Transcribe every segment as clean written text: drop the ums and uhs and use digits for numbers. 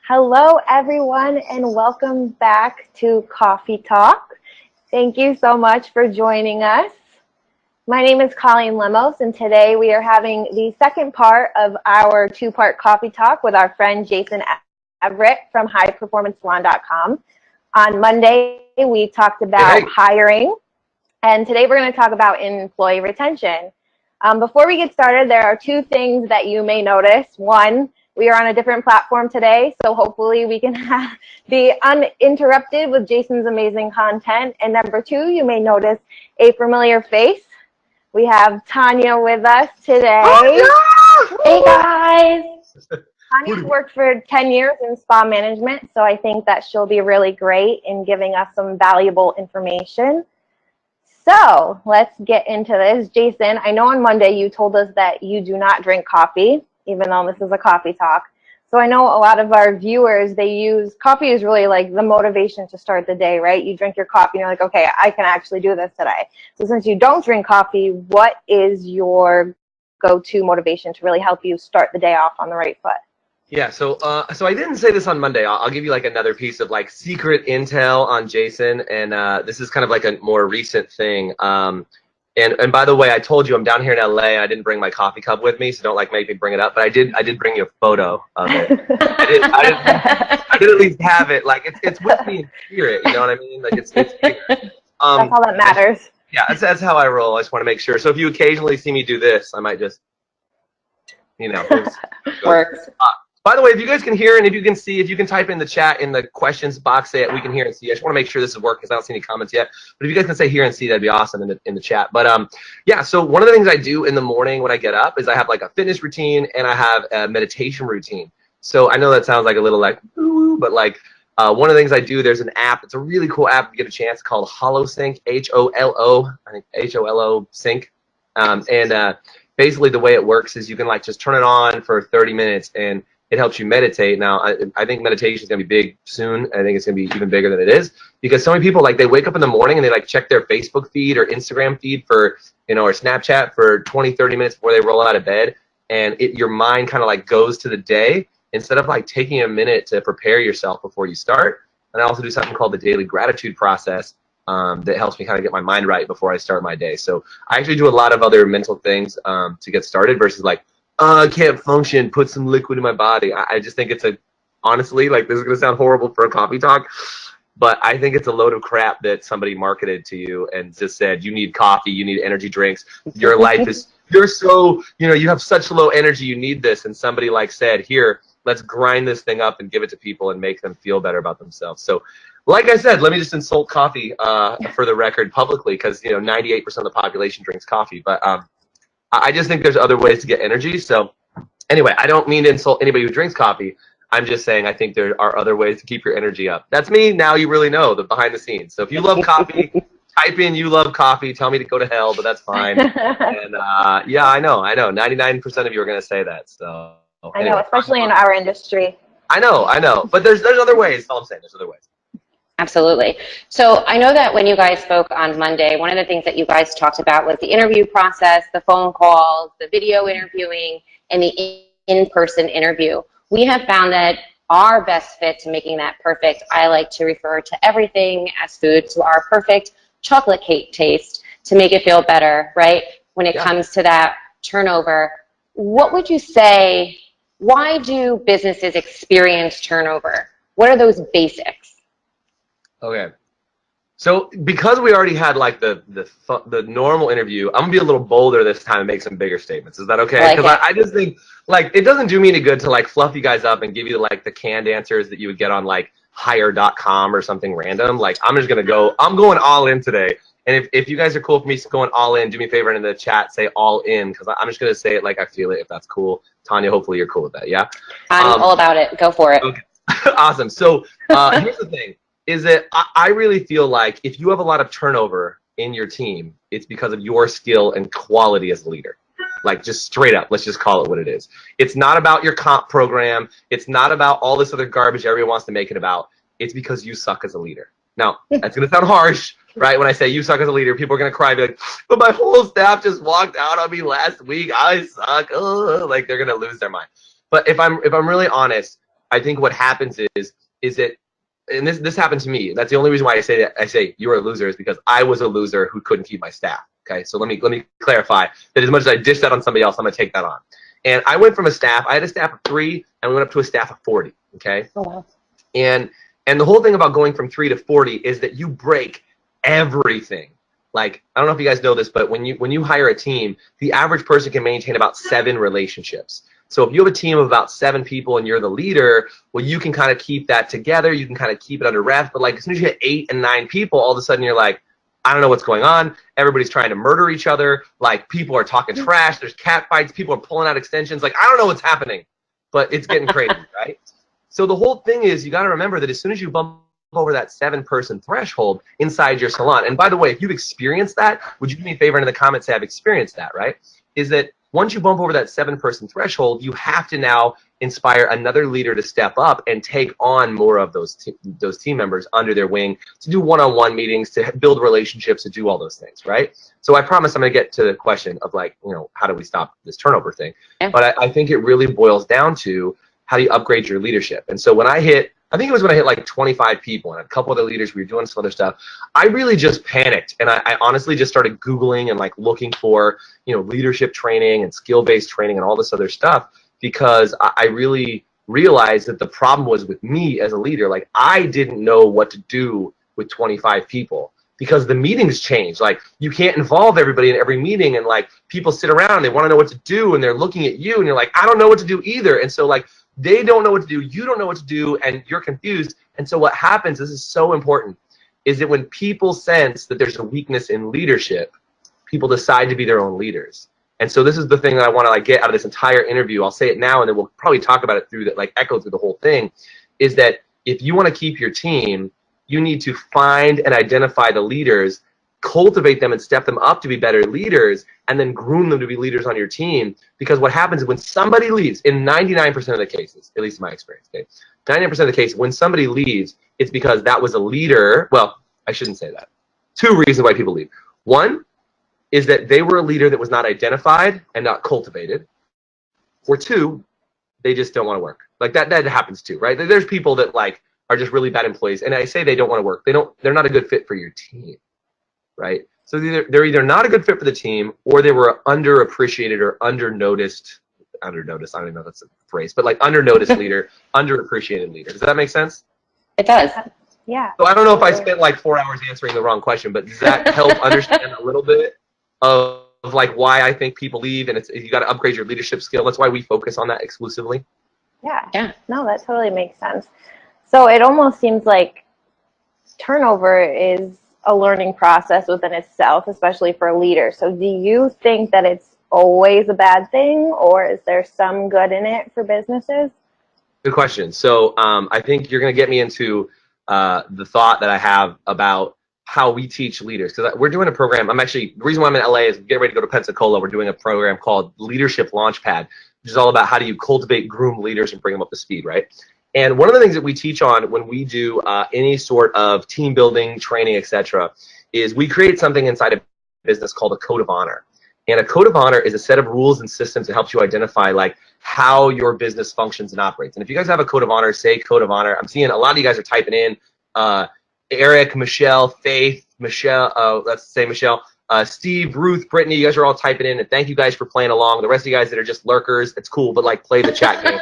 Hello, everyone, and welcome back to Coffee Talk. Thank you so much for joining us. My name is Colleen Lemos, and today we are having the second part of our two-part Coffee Talk with our friend Jason Everett from highperformancesalon.com. On Monday, we talked about hiring, and today we're going to talk about employee retention. Before we get started, there are two things that you may notice. One, we are on a different platform today, so hopefully we can be uninterrupted with Jason's amazing content. And number two, you may notice a familiar face. We have Tanya with us today. Oh, yeah! Hey guys! Tanya's worked for 10 years in spa management, so I think that she'll be really great in giving us some valuable information. So let's get into this. Jason, I know on Monday you told us that you do not drink coffee, even though this is a coffee talk. So I know a lot of our viewers, they use coffee is really like the motivation to start the day, right? You drink your coffee and you're like, okay, I can actually do this today. So since you don't drink coffee, what is your go-to motivation to really help you start the day off on the right foot? Yeah, so I didn't say this on Monday. I'll give you like another piece of like secret intel on Jason, and this is kind of like a more recent thing. And by the way, I told you I'm down here in LA and I didn't bring my coffee cup with me, so don't like make me bring it up. But I did bring you a photo of it. I did at least have it. Like it's with me in spirit. You know what I mean? Like it's here. That's all that matters. Yeah, that's how I roll. I just want to make sure. So if you occasionally see me do this, I might just, you know, Works. By the way, if you guys can hear and if you can see, if you can type in the chat in the questions box, say it, we can hear and see. I just want to make sure this is working because I don't see any comments yet. But if you guys can say hear and see, that'd be awesome in the chat. But yeah, so one of the things I do in the morning when I get up is I have like a fitness routine and I have a meditation routine. So I know that sounds like a little like, ooh, but like one of the things I do, there's an app. It's a really cool app if you get a chance called HoloSync, H-O-L-O, I think H-O-L-O Sync. Basically the way it works is you can like just turn it on for 30 minutes and it helps you meditate. Now, I think meditation is going to be big soon. I think it's going to be even bigger than it is because so many people, like, they wake up in the morning and they, like, check their Facebook feed or Instagram feed for, you know, or Snapchat for 20, 30 minutes before they roll out of bed. And your mind kind of, like, goes to the day instead of, like, taking a minute to prepare yourself before you start. And I also do something called the daily gratitude process that helps me kind of get my mind right before I start my day. So I actually do a lot of other mental things to get started versus, like, I can't function, put some liquid in my body. I just think it's honestly, like, this is going to sound horrible for a coffee talk, but I think it's a load of crap that somebody marketed to you and just said, you need coffee, you need energy drinks, your life is, you're so, you know, you have such low energy, you need this. And somebody like said, here, let's grind this thing up and give it to people and make them feel better about themselves. So like I said, let me just insult coffee for the record publicly because, you know, 98% of the population drinks coffee. But I just think there's other ways to get energy. So anyway, I don't mean to insult anybody who drinks coffee. I'm just saying I think there are other ways to keep your energy up. That's me. Now you really know the behind the scenes. So if you love coffee, type in you love coffee. Tell me to go to hell, but that's fine. And yeah, I know. 99% of you are going to say that. So anyway, I know, especially in our industry. I know. But there's other ways. That's all I'm saying. There's other ways. Absolutely. So I know that when you guys spoke on Monday, one of the things that you guys talked about was the interview process, the phone calls, the video interviewing, and the in-person interview. We have found that our best fit to making that perfect, I like to refer to everything as food, to our perfect chocolate cake taste to make it feel better, right? When it comes to that turnover, what would you say, why do businesses experience turnover? What are those basics? Okay, so because we already had like the normal interview, I'm gonna be a little bolder this time and make some bigger statements. Is that okay? Because I just think like it doesn't do me any good to like fluff you guys up and give you like the canned answers that you would get on like hire.com or something random. Like I'm just gonna go. I'm going all in today. And if you guys are cool for me going all in, do me a favor and in the chat say all in because I'm just gonna say it like I feel it. If that's cool, Tanya, hopefully you're cool with that. Yeah. I'm all about it. Go for it. Okay. Awesome. So here's the thing. Is that I really feel like if you have a lot of turnover in your team, it's because of your skill and quality as a leader. Like just straight up, let's just call it what it is. It's not about your comp program. It's not about all this other garbage everyone wants to make it about. It's because you suck as a leader. Now, that's going to sound harsh, right? When I say you suck as a leader, people are going to cry and be like, but my whole staff just walked out on me last week. I suck. Ugh. Like they're going to lose their mind. But if I'm really honest, I think what happens is that, and this happened to me. That's the only reason why I say that. I say you're a loser is because I was a loser who couldn't keep my staff. Okay, so let me clarify that as much as I dish that on somebody else, I'm gonna take that on. And I went from I had a staff of 3, and we went up to a staff of 40. Okay. Oh, wow. And the whole thing about going from 3 to 40 is that you break everything. Like, I don't know if you guys know this, but when you hire a team, the average person can maintain about 7 relationships. So if you have a team of about 7 people and you're the leader, well, you can kind of keep that together. You can kind of keep it under wraps. But like as soon as you hit 8 and 9 people, all of a sudden you're like, I don't know what's going on. Everybody's trying to murder each other. Like people are talking trash. There's cat fights. People are pulling out extensions. Like I don't know what's happening, but it's getting crazy, right? So the whole thing is you got to remember that as soon as you bump over that 7-person threshold inside your salon, and by the way, if you've experienced that, would you do me a favor in the comments say I've experienced that, right? Is that once you bump over that 7-person threshold, you have to now inspire another leader to step up and take on more of those team members under their wing to do one-on-one meetings, to build relationships, to do all those things, right? So I promise I'm going to get to the question of like, how do we stop this turnover thing? Yeah. But I think it really boils down to how do you upgrade your leadership? And so when I think it was when I hit like 25 people and a couple of the leaders, we were doing some other stuff, I really just panicked. And I honestly just started Googling and like looking for, leadership training and skill-based training and all this other stuff, because I really realized that the problem was with me as a leader. Like I didn't know what to do with 25 people because the meetings change. Like you can't involve everybody in every meeting, and like people sit around, they want to know what to do and they're looking at you and you're like, I don't know what to do either. And so like, they don't know what to do, you don't know what to do, and you're confused. And so what happens, this is so important, is that when people sense that there's a weakness in leadership, people decide to be their own leaders. And so this is the thing that I want to like get out of this entire interview. I'll say it now, and then we'll probably talk about it through that, like echo through the whole thing, is that if you want to keep your team, you need to find and identify the leaders, cultivate them and step them up to be better leaders, and then groom them to be leaders on your team. Because what happens is when somebody leaves, in 99% of the cases, at least in my experience, okay, 99% of the cases, when somebody leaves, it's because that was a leader. Well, I shouldn't say that. 2 reasons why people leave. 1 is that they were a leader that was not identified and not cultivated. Or 2, they just don't want to work. Like that happens too, right? There's people that like are just really bad employees, and I say they don't want to work. They're not a good fit for your team. Right? So they're either not a good fit for the team, or they were underappreciated or undernoticed. I don't even know if that's a phrase, but like undernoticed leader, underappreciated leader. Does that make sense? It does. Yeah. So I don't know if I spent like 4 hours answering the wrong question, but does that help understand a little bit of like why I think people leave, and you got to upgrade your leadership skill? That's why we focus on that exclusively. Yeah. No, that totally makes sense. So it almost seems like turnover is a learning process within itself, especially for a leader. So do you think that it's always a bad thing, or is there some good in it for businesses? Good question. So I think you're going to get me into the thought that I have about how we teach leaders, because we're doing a program. The reason why I'm in LA is getting ready to go to Pensacola. We're doing a program called Leadership Launchpad, which is all about how do you cultivate, groom leaders and bring them up to speed, right? And one of the things that we teach on when we do any sort of team building, training, etc., is we create something inside a business called a code of honor. And a code of honor is a set of rules and systems that helps you identify like how your business functions and operates. And if you guys have a code of honor, say code of honor. I'm seeing a lot of you guys are typing in Eric, Michelle, Faith, Michelle, let's say Michelle, Steve, Ruth, Brittany, you guys are all typing in, and thank you guys for playing along. The rest of you guys that are just lurkers, it's cool, but like play the chat game.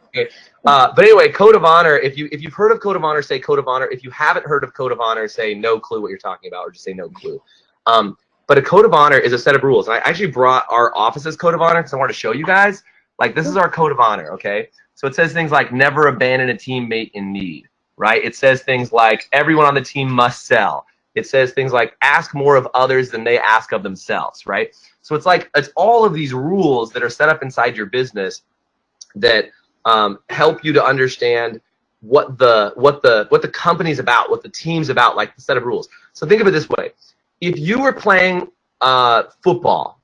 Okay. But anyway, code of honor, if you've heard of code of honor, say code of honor. If you haven't heard of code of honor, say no clue what you're talking about, or just say no clue. But a code of honor is a set of rules. And I actually brought our office's code of honor because I wanted to show you guys. Like, this is our code of honor, okay? So it says things like never abandon a teammate in need, right? It says things like everyone on the team must sell. It says things like ask more of others than they ask of themselves, right? So it's all of these rules that are set up inside your business that help you to understand what the company's about, what the team's about, like the set of rules. So think of it this way. If you were playing football,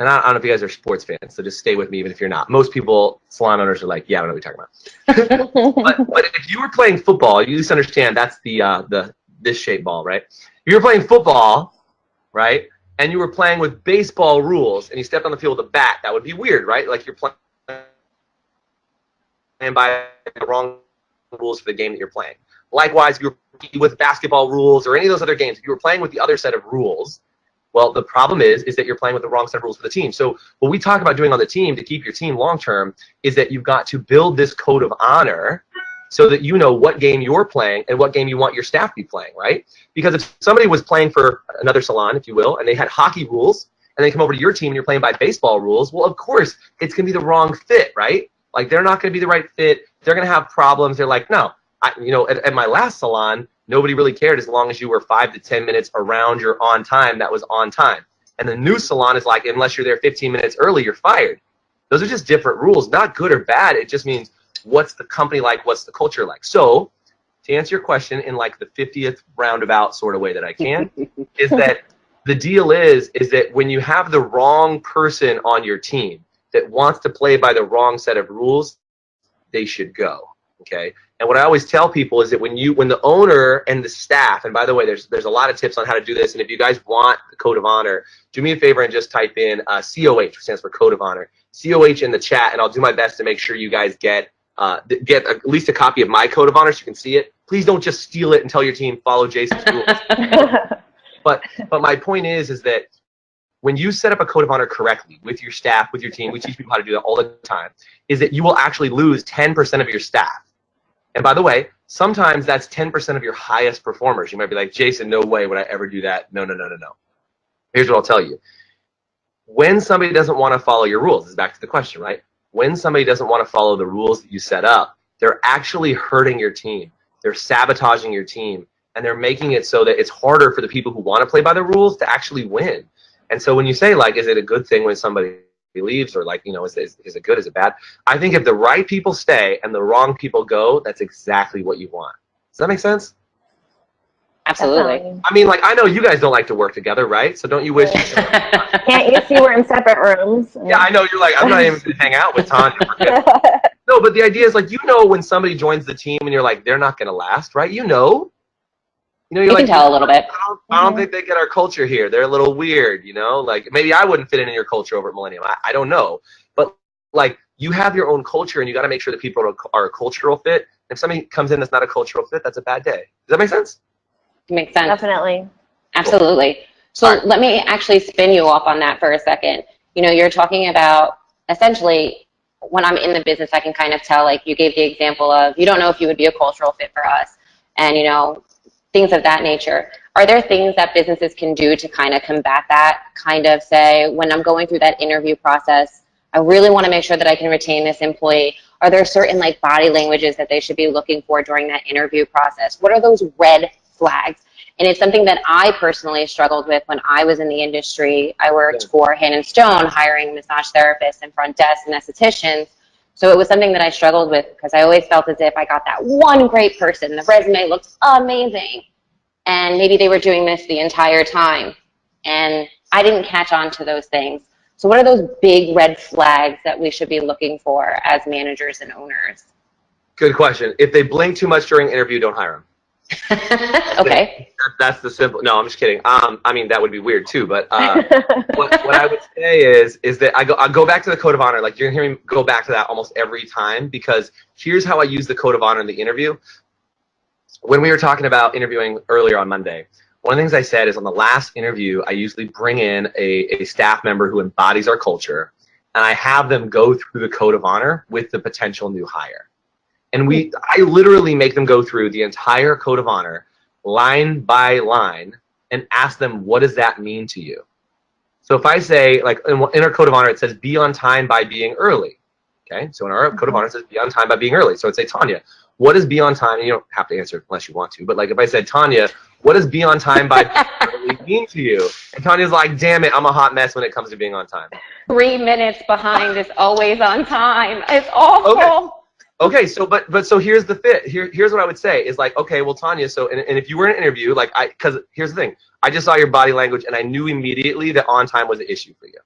and I don't know if you guys are sports fans, so just stay with me even if you're not. Most people, salon owners, are like, yeah, I don't know what you're talking about. but if you were playing football, you just understand that's this shape ball, right? If you were playing football, right, and you were playing with baseball rules, and you stepped on the field with a bat, that would be weird, right? Like you're playing by the wrong rules for the game that you're playing. Likewise, if you were playing with basketball rules or any of those other games, if you were playing with the other set of rules, well, the problem is that you're playing with the wrong set of rules for the team. So what we talk about doing on the team to keep your team long-term is that you've got to build this code of honor so that you know what game you're playing and what game you want your staff to be playing, right? Because if somebody was playing for another salon, if you will, and they had hockey rules, and they come over to your team and you're playing by baseball rules, well, of course, it's going to be the wrong fit, right? Like, they're not going to be the right fit. They're going to have problems. They're like, no, at my last salon, nobody really cared as long as you were 5 to 10 minutes around your on time, that was on time. And the new salon is like, unless you're there 15 minutes early, you're fired. Those are just different rules, not good or bad. It just means what's the company like, what's the culture like. So to answer your question in like the 50th roundabout sort of way that I can, is that the deal is that when you have the wrong person on your team that wants to play by the wrong set of rules, they should go, okay? And what I always tell people is that when the owner and the staff, and by the way, there's a lot of tips on how to do this, and if you guys want the code of honor, do me a favor and just type in COH, which stands for code of honor, COH in the chat, and I'll do my best to make sure you guys get at least a copy of my code of honor so you can see it. Please don't just steal it and tell your team, follow Jason's rules. But my point is that when you set up a code of honor correctly with your staff, with your team, we teach people how to do that all the time, is that you will actually lose 10% of your staff. And by the way, sometimes that's 10% of your highest performers. You might be like, Jason, no way would I ever do that. No. Here's what I'll tell you. When somebody doesn't want to follow your rules, this is back to the question, right? When somebody doesn't want to follow the rules that you set up, they're actually hurting your team. They're sabotaging your team. And they're making it so that it's harder for the people who want to play by the rules to actually win. And so when you say, like, is it a good thing when somebody leaves, or like, is it good, is it bad? I think if the right people stay and the wrong people go, that's exactly what you want. Does that make sense? Absolutely. I mean, like, I know you guys don't like to work together, right? So don't you wish? Can't you see we're in separate rooms? Yeah, I know. You're like, I'm not even going to hang out with Tanya. No, but the idea is, like, when somebody joins the team and you're like, they're not going to last, right? You're you like, can tell a little bit. I don't think they get our culture here. They're a little weird, Like, maybe I wouldn't fit in your culture over at Millennium. I don't know. But, like, you have your own culture, and you got to make sure that people are a cultural fit. If somebody comes in that's not a cultural fit, that's a bad day. Does that make sense? It makes sense. Definitely. Absolutely. So let me actually spin you off on that for a second. You're talking about, essentially, when I'm in the business, I can kind of tell, like, you gave the example of, you don't know if you would be a cultural fit for us. And, things of that nature. Are there things that businesses can do to kind of combat that? Kind of say, when I'm going through that interview process, I really want to make sure that I can retain this employee. Are there certain, like, body languages that they should be looking for during that interview process? What are those red flags? And it's something that I personally struggled with when I was in the industry. I worked for Hand & Stone, hiring massage therapists and front desk and estheticians. So it was something that I struggled with because I always felt as if I got that one great person. The resume looks amazing. And maybe they were doing this the entire time. And I didn't catch on to those things. So what are those big red flags that we should be looking for as managers and owners? Good question. If they blink too much during an interview, don't hire them. Okay. That's the simple. No, I'm just kidding. I mean, that would be weird too. But what I would say is that I go back to the code of honor. Like, you're gonna hear me go back to that almost every time, because here's how I use the code of honor in the interview. When we were talking about interviewing earlier on Monday, one of the things I said is, on the last interview, I usually bring in a staff member who embodies our culture, and I have them go through the code of honor with the potential new hire. And I literally make them go through the entire code of honor, line by line, and ask them, what does that mean to you? So if I say, like, in our code of honor, it says, be on time by being early. Okay, so in our code of honor, it says, be on time by being early. So I'd say, Tanya, what does be on time? And you don't have to answer it unless you want to. But, like, if I said, Tanya, what does be on time by being early mean to you? And Tanya's like, damn it, I'm a hot mess when it comes to being on time. 3 minutes behind is always on time. It's awful. Okay, so so here's the fit. Here's what I would say is, like, okay, well, Tanya, so and if you were in an interview, like, because here's the thing, I just saw your body language and I knew immediately that on time was an issue for you.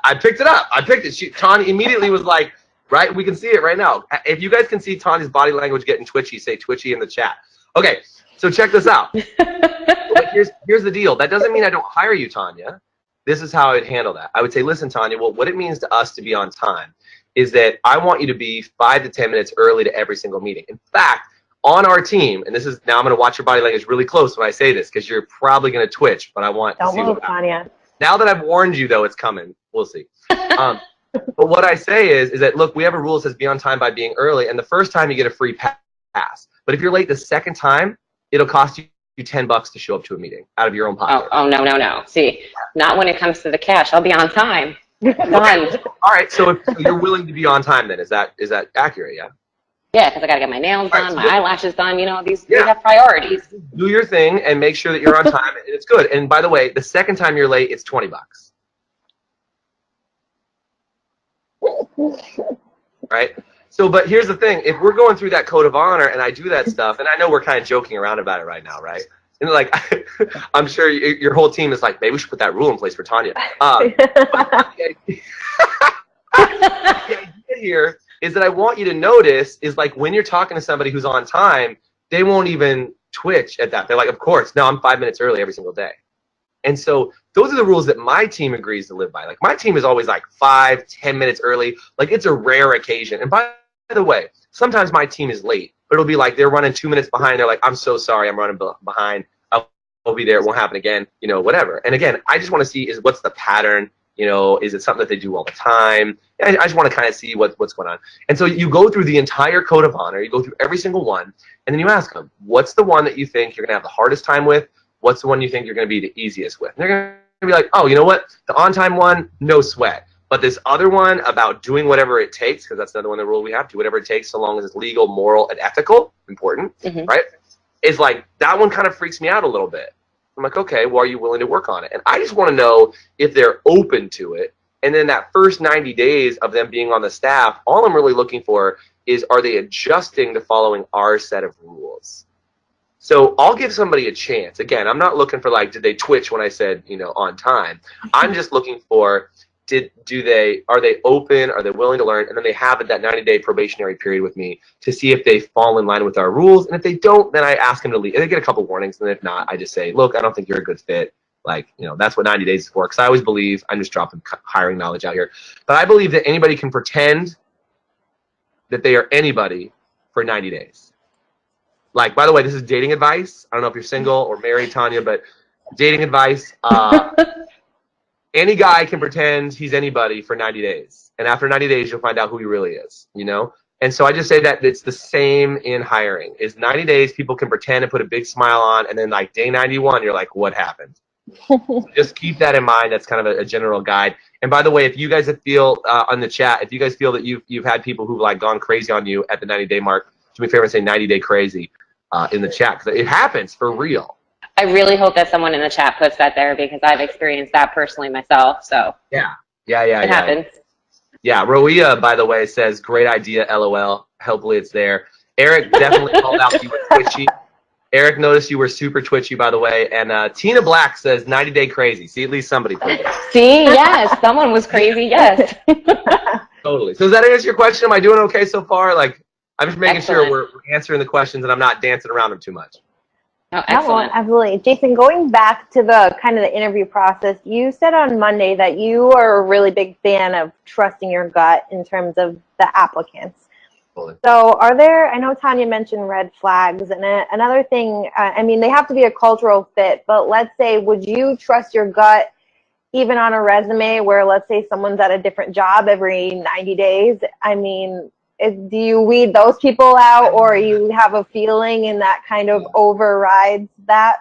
I picked it up. I picked it. Tanya immediately was like, right, we can see it right now. If you guys can see Tanya's body language getting twitchy, say twitchy in the chat. Okay, so check this out. But here's the deal. That doesn't mean I don't hire you, Tanya. This is how I would handle that. I would say, listen, Tanya, well, what it means to us to be on time is that I want you to be 5 to 10 minutes early to every single meeting. In fact, on our team, and this is, now I'm going to watch your body language really close when I say this, because you're probably going to twitch, but I want to see Don't move, what Tanya. now that I've warned you, though, it's coming. We'll see. But what I say is that, look, we have a rule that says be on time by being early, and the first time you get a free pass. But if you're late the second time, it'll cost you $10 to show up to a meeting out of your own pocket. Oh, no, no, no. See, not when it comes to the cash. I'll be on time. Done. All right, so you're willing to be on time then. Is that accurate, yeah? Yeah, because I got to get my nails done, so my eyelashes done. You know, we Yeah. have priorities. Do your thing and make sure that you're on time, and it's good. And by the way, the second time you're late, it's $20. Right? So, but here's the thing. If we're going through that code of honor and I do that stuff, and I know we're kind of joking around about it right now, right? And like, I'm sure your whole team is like, maybe we should put that rule in place for Tanya. The idea here is that I want you to notice is like when you're talking to somebody who's on time, they won't even twitch at that. They're like, of course, no, I'm 5 minutes early every single day. And so those are the rules that my team agrees to live by. Like my team is always like 5, 10 minutes early. Like it's a rare occasion. And by the way, sometimes my team is late, but it'll be like they're running 2 minutes behind. They're like, I'm so sorry, I'm running behind. I'll be there. It won't happen again. You know, whatever. And again, I just want to see is what's the pattern. You know, is it something that they do all the time? I just want to kind of see what's going on. And so you go through the entire code of honor. You go through every single one, and then you ask them, what's the one that you think you're going to have the hardest time with? What's the one you think you're going to be the easiest with? And they're going to be like, oh, you know what? The on-time one, no sweat. But this other one about doing whatever it takes, because that's another one, the rule we have, do whatever it takes so long as it's legal, moral, and ethical, important, right? Is like, that one kind of freaks me out a little bit. I'm like, okay, well, are you willing to work on it? And I just want to know if they're open to it. And then that first 90 days of them being on the staff, all I'm really looking for is, are they adjusting to following our set of rules? So I'll give somebody a chance. Again, I'm not looking for like, did they twitch when I said, you know, on time? I'm just looking for, are they open? Are they willing to learn? And then they have that 90-day probationary period with me to see if they fall in line with our rules. And if they don't, then I ask them to leave. And they get a couple warnings. And if not, I just say, look, I don't think you're a good fit. Like, you know, that's what 90 days is for. Because I always believe, I'm just dropping hiring knowledge out here, but I believe that anybody can pretend that they are anybody for 90 days. Like, by the way, this is dating advice. I don't know if you're single or married, Tanya, but dating advice. Any guy can pretend he's anybody for 90 days. And after 90 days, you'll find out who he really is, you know? And so I just say that it's the same in hiring. Is 90 days, people can pretend and put a big smile on, and then like day 91, you're like, what happened? So just keep that in mind. That's kind of a general guide. And by the way, if you guys feel on the chat, if you guys feel that you've had people who've like gone crazy on you at the 90-day mark, do me a favor and say 90-day crazy in the chat, because it happens for real. I really hope that someone in the chat puts that there because I've experienced that personally myself. So yeah, it happens. Yeah, Roia, by the way, says, great idea, LOL. Hopefully it's there. Eric definitely called out you were twitchy. Eric noticed you were super twitchy, by the way. And Tina Black says 90-day crazy. See, at least somebody put it. See, yes, someone was crazy, yes. Totally. So does that answer your question? Am I doing okay so far? Like, I'm just making Excellent. sure we're answering the questions and I'm not dancing around them too much. Oh, excellent. No, absolutely. Jason, going back to the kind of the interview process, you said on Monday that you are a really big fan of trusting your gut in terms of the applicants. Totally. So are there, I know Tanya mentioned red flags, and another thing, I mean, they have to be a cultural fit, but let's say, would you trust your gut even on a resume where, let's say, someone's at a different job every 90 days? I mean, do you weed those people out, or you have a feeling and that kind of overrides that?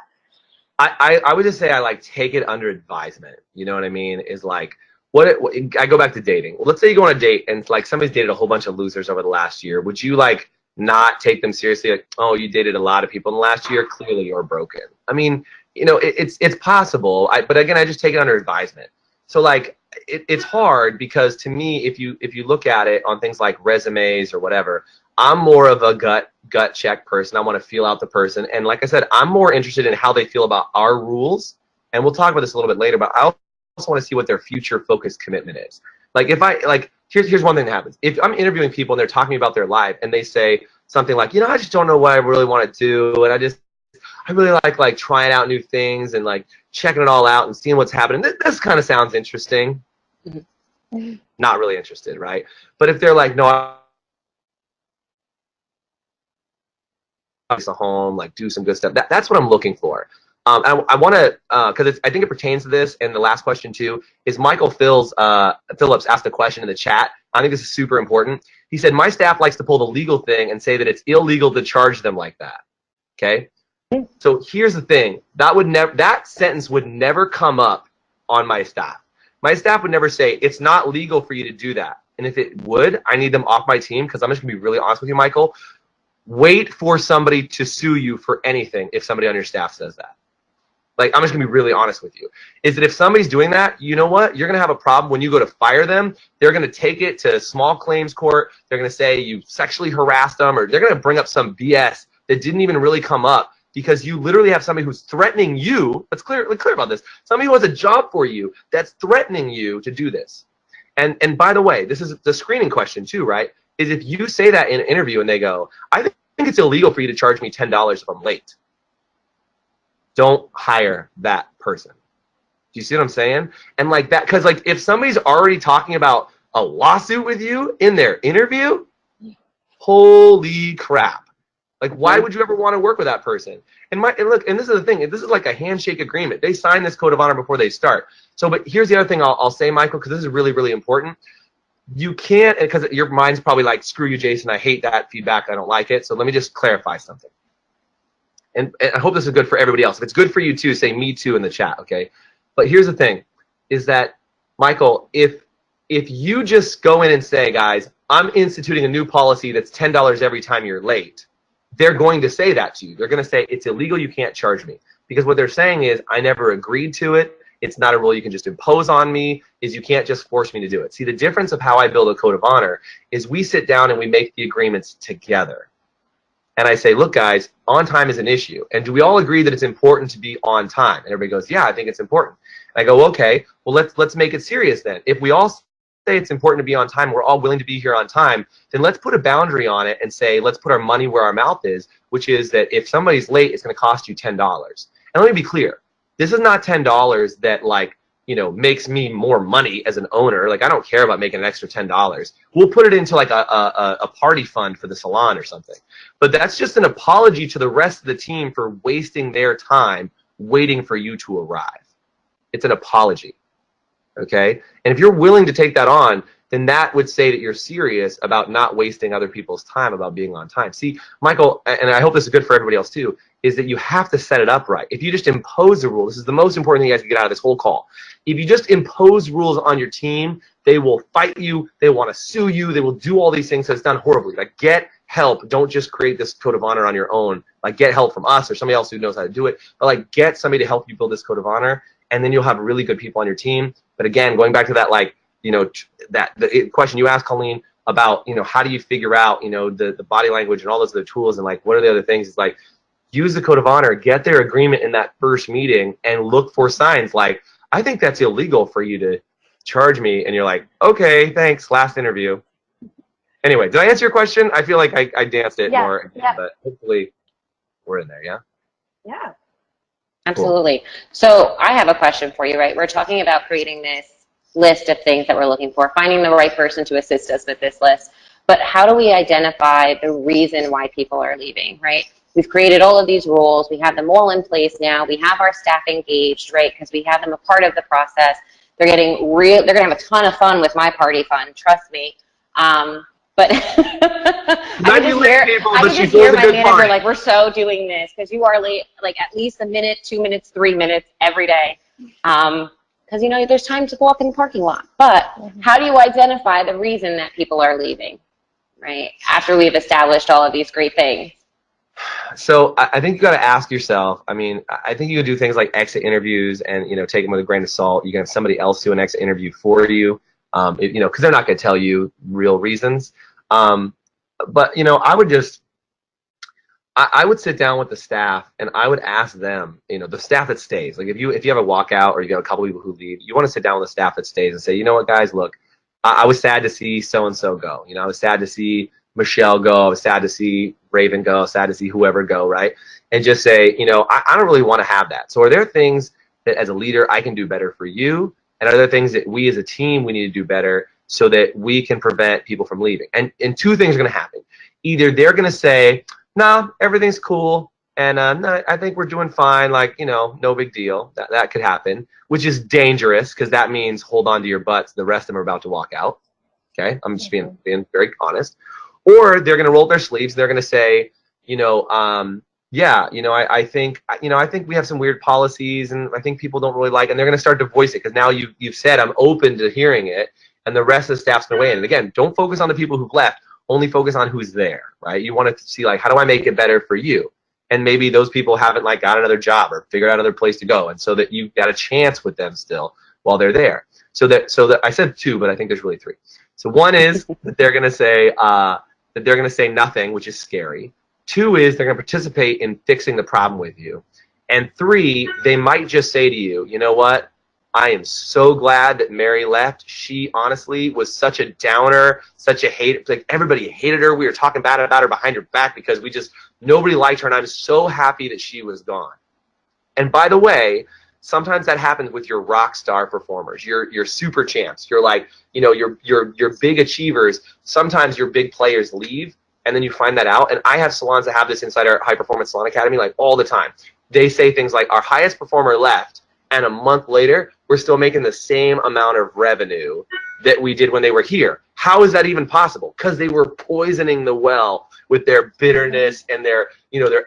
I would just say I like take it under advisement. You know what I mean? Is like I go back to dating. Well, let's say you go on a date and like somebody's dated a whole bunch of losers over the last year. Would you like not take them seriously? Like, oh, you dated a lot of people in the last year. Clearly, you're broken. I mean, you know, it's possible. But again, I just take it under advisement. So like. It's hard because to me, if you look at it on things like resumes or whatever, I'm more of a gut check person. I want to feel out the person, and like I said, I'm more interested in how they feel about our rules. And we'll talk about this a little bit later. But I also want to see what their future focused commitment is. Like if I like here's one thing that happens. If I'm interviewing people and they're talking about their life and they say something like, you know, I just don't know what I really want to do, and I really like trying out new things and like checking it all out and seeing what's happening. This kind of sounds interesting. Not really interested, right? But if they're like, no, I a home, like do some good stuff. That's what I'm looking for. I want to, because I think it pertains to this. And the last question too is Michael Phillips asked a question in the chat. I think this is super important. He said, my staff likes to pull the legal thing and say that it's illegal to charge them like that. Okay. So here's the thing. That sentence would never come up on my staff. My staff would never say, it's not legal for you to do that. And if it would, I need them off my team, because I'm just gonna be really honest with you, Michael. Wait for somebody to sue you for anything if somebody on your staff says that. Like, I'm just gonna be really honest with you. Is that if somebody's doing that, you know what? You're gonna have a problem when you go to fire them. They're gonna take it to small claims court. They're gonna say you sexually harassed them, or they're gonna bring up some BS that didn't even really come up, because you literally have somebody who's threatening you. Let's clear about this. Somebody who has a job for you that's threatening you to do this. And by the way, this is the screening question too, right? Is if you say that in an interview and they go, I think it's illegal for you to charge me $10 if I'm late, don't hire that person. Do you see what I'm saying? And like that, because like if somebody's already talking about a lawsuit with you in their interview, holy crap. Like, why would you ever want to work with that person? And look, and this is the thing, this is like a handshake agreement. They sign this code of honor before they start. So, but here's the other thing I'll say, Michael, because this is really, really important. You can't, because your mind's probably like, screw you, Jason, I hate that feedback, I don't like it. So let me just clarify something. And I hope this is good for everybody else. If it's good for you too, say me too in the chat, okay? But here's the thing, is that, Michael, if you just go in and say, guys, I'm instituting a new policy that's $10 every time you're late, they're going to say that to you. They're going to say, it's illegal, you can't charge me. Because what they're saying is, I never agreed to it. It's not a rule you can just impose on me, is you can't just force me to do it. See, the difference of how I build a code of honor is we sit down and we make the agreements together. And I say, look, guys, on time is an issue. And do we all agree that it's important to be on time? And everybody goes, yeah, I think it's important. And I go, okay, well, let's make it serious then. If we all say it's important to be on time, we're all willing to be here on time, then let's put a boundary on it and say, let's put our money where our mouth is, which is that if somebody's late, it's going to cost you $10. And let me be clear. This is not $10 that, like, you know, makes me more money as an owner. Like, I don't care about making an extra $10. We'll put it into like a party fund for the salon or something. But that's just an apology to the rest of the team for wasting their time waiting for you to arrive. It's an apology. Okay? And if you're willing to take that on, then that would say that you're serious about not wasting other people's time, about being on time. See, Michael, and I hope this is good for everybody else too, is that you have to set it up right. If you just impose a rule, this is the most important thing you guys can get out of this whole call. If you just impose rules on your team, they will fight you, they want to sue you, they will do all these things, so it's done horribly. Like, get help. Don't just create this code of honor on your own. Like, get help from us or somebody else who knows how to do it. But like, get somebody to help you build this code of honor, and then you'll have really good people on your team. But again, going back to that, like, you know, the question you asked, Colleen, about, you know, how do you figure out, you know, the body language and all those other tools, and like, what are the other things? It's like, use the code of honor, get their agreement in that first meeting, and look for signs like, I think that's illegal for you to charge me. And you're like, okay, thanks, last interview. Anyway, did I answer your question? I feel like I danced it more, but hopefully we're in there, yeah? Yeah. Absolutely. Cool. So I have a question for you, right? We're talking about creating this list of things that we're looking for, finding the right person to assist us with this list. But how do we identify the reason why people are leaving, right? We've created all of these rules. We have them all in place now. We have our staff engaged, right? Because we have them a part of the process. They're getting they're going to have a ton of fun with my party fund, trust me. But I can just hear my manager like, we're so doing this because you are late, like at least a minute, 2 minutes, 3 minutes every day. Because, you know, there's time to walk in the parking lot. But how do you identify the reason that people are leaving, right? After we've established all of these great things. So I think you got to ask yourself, I mean, I think you can do things like exit interviews and, you know, take them with a grain of salt. You can have somebody else do an exit interview for you, you know, because they're not going to tell you real reasons. But, you know, I would sit down with the staff and I would ask them, you know, the staff that stays. Like if you have a walkout or you got a couple people who leave, you want to sit down with the staff that stays and say, you know what, guys, look, I was sad to see so-and-so go. You know, I was sad to see Michelle go. I was sad to see Raven go. Sad to see whoever go, right? And just say, you know, I don't really want to have that. So are there things that as a leader I can do better for you? And are there things that we as a team we need to do better so that we can prevent people from leaving? And two things are going to happen. Either they're going to say, no, everything's cool, and no, I think we're doing fine, like, you know, no big deal. That could happen, which is dangerous because that means hold on to your butts. The rest of them are about to walk out. Okay, I'm just being very honest. Or they're going to roll up their sleeves. They're going to say, you know, yeah, you know, I think we have some weird policies, and I think people don't really like, and they're going to start to voice it because now you've said I'm open to hearing it, and the rest of the staff's going to weigh in. And again, don't focus on the people who've left. Only focus on who's there, right? You want to see, like, how do I make it better for you? And maybe those people haven't, like, got another job or figured out another place to go, and so that you've got a chance with them still while they're there. So that I said two, but I think there's really three. So one is that they're going to say nothing, which is scary. Two is they're going to participate in fixing the problem with you. And three, they might just say to you, you know what? I am so glad that Mary left. She honestly was such a downer, such a hate. Like, everybody hated her. We were talking bad about her behind her back because nobody liked her, and I'm so happy that she was gone. And by the way, sometimes that happens with your rock star performers, your super champs. You're like, you know, your big achievers. Sometimes your big players leave, and then you find that out. And I have salons that have this inside our High Performance Salon Academy, like, all the time. They say things like, our highest performer left, and a month later, we're still making the same amount of revenue that we did when they were here. How is that even possible? Because they were poisoning the well with their bitterness and their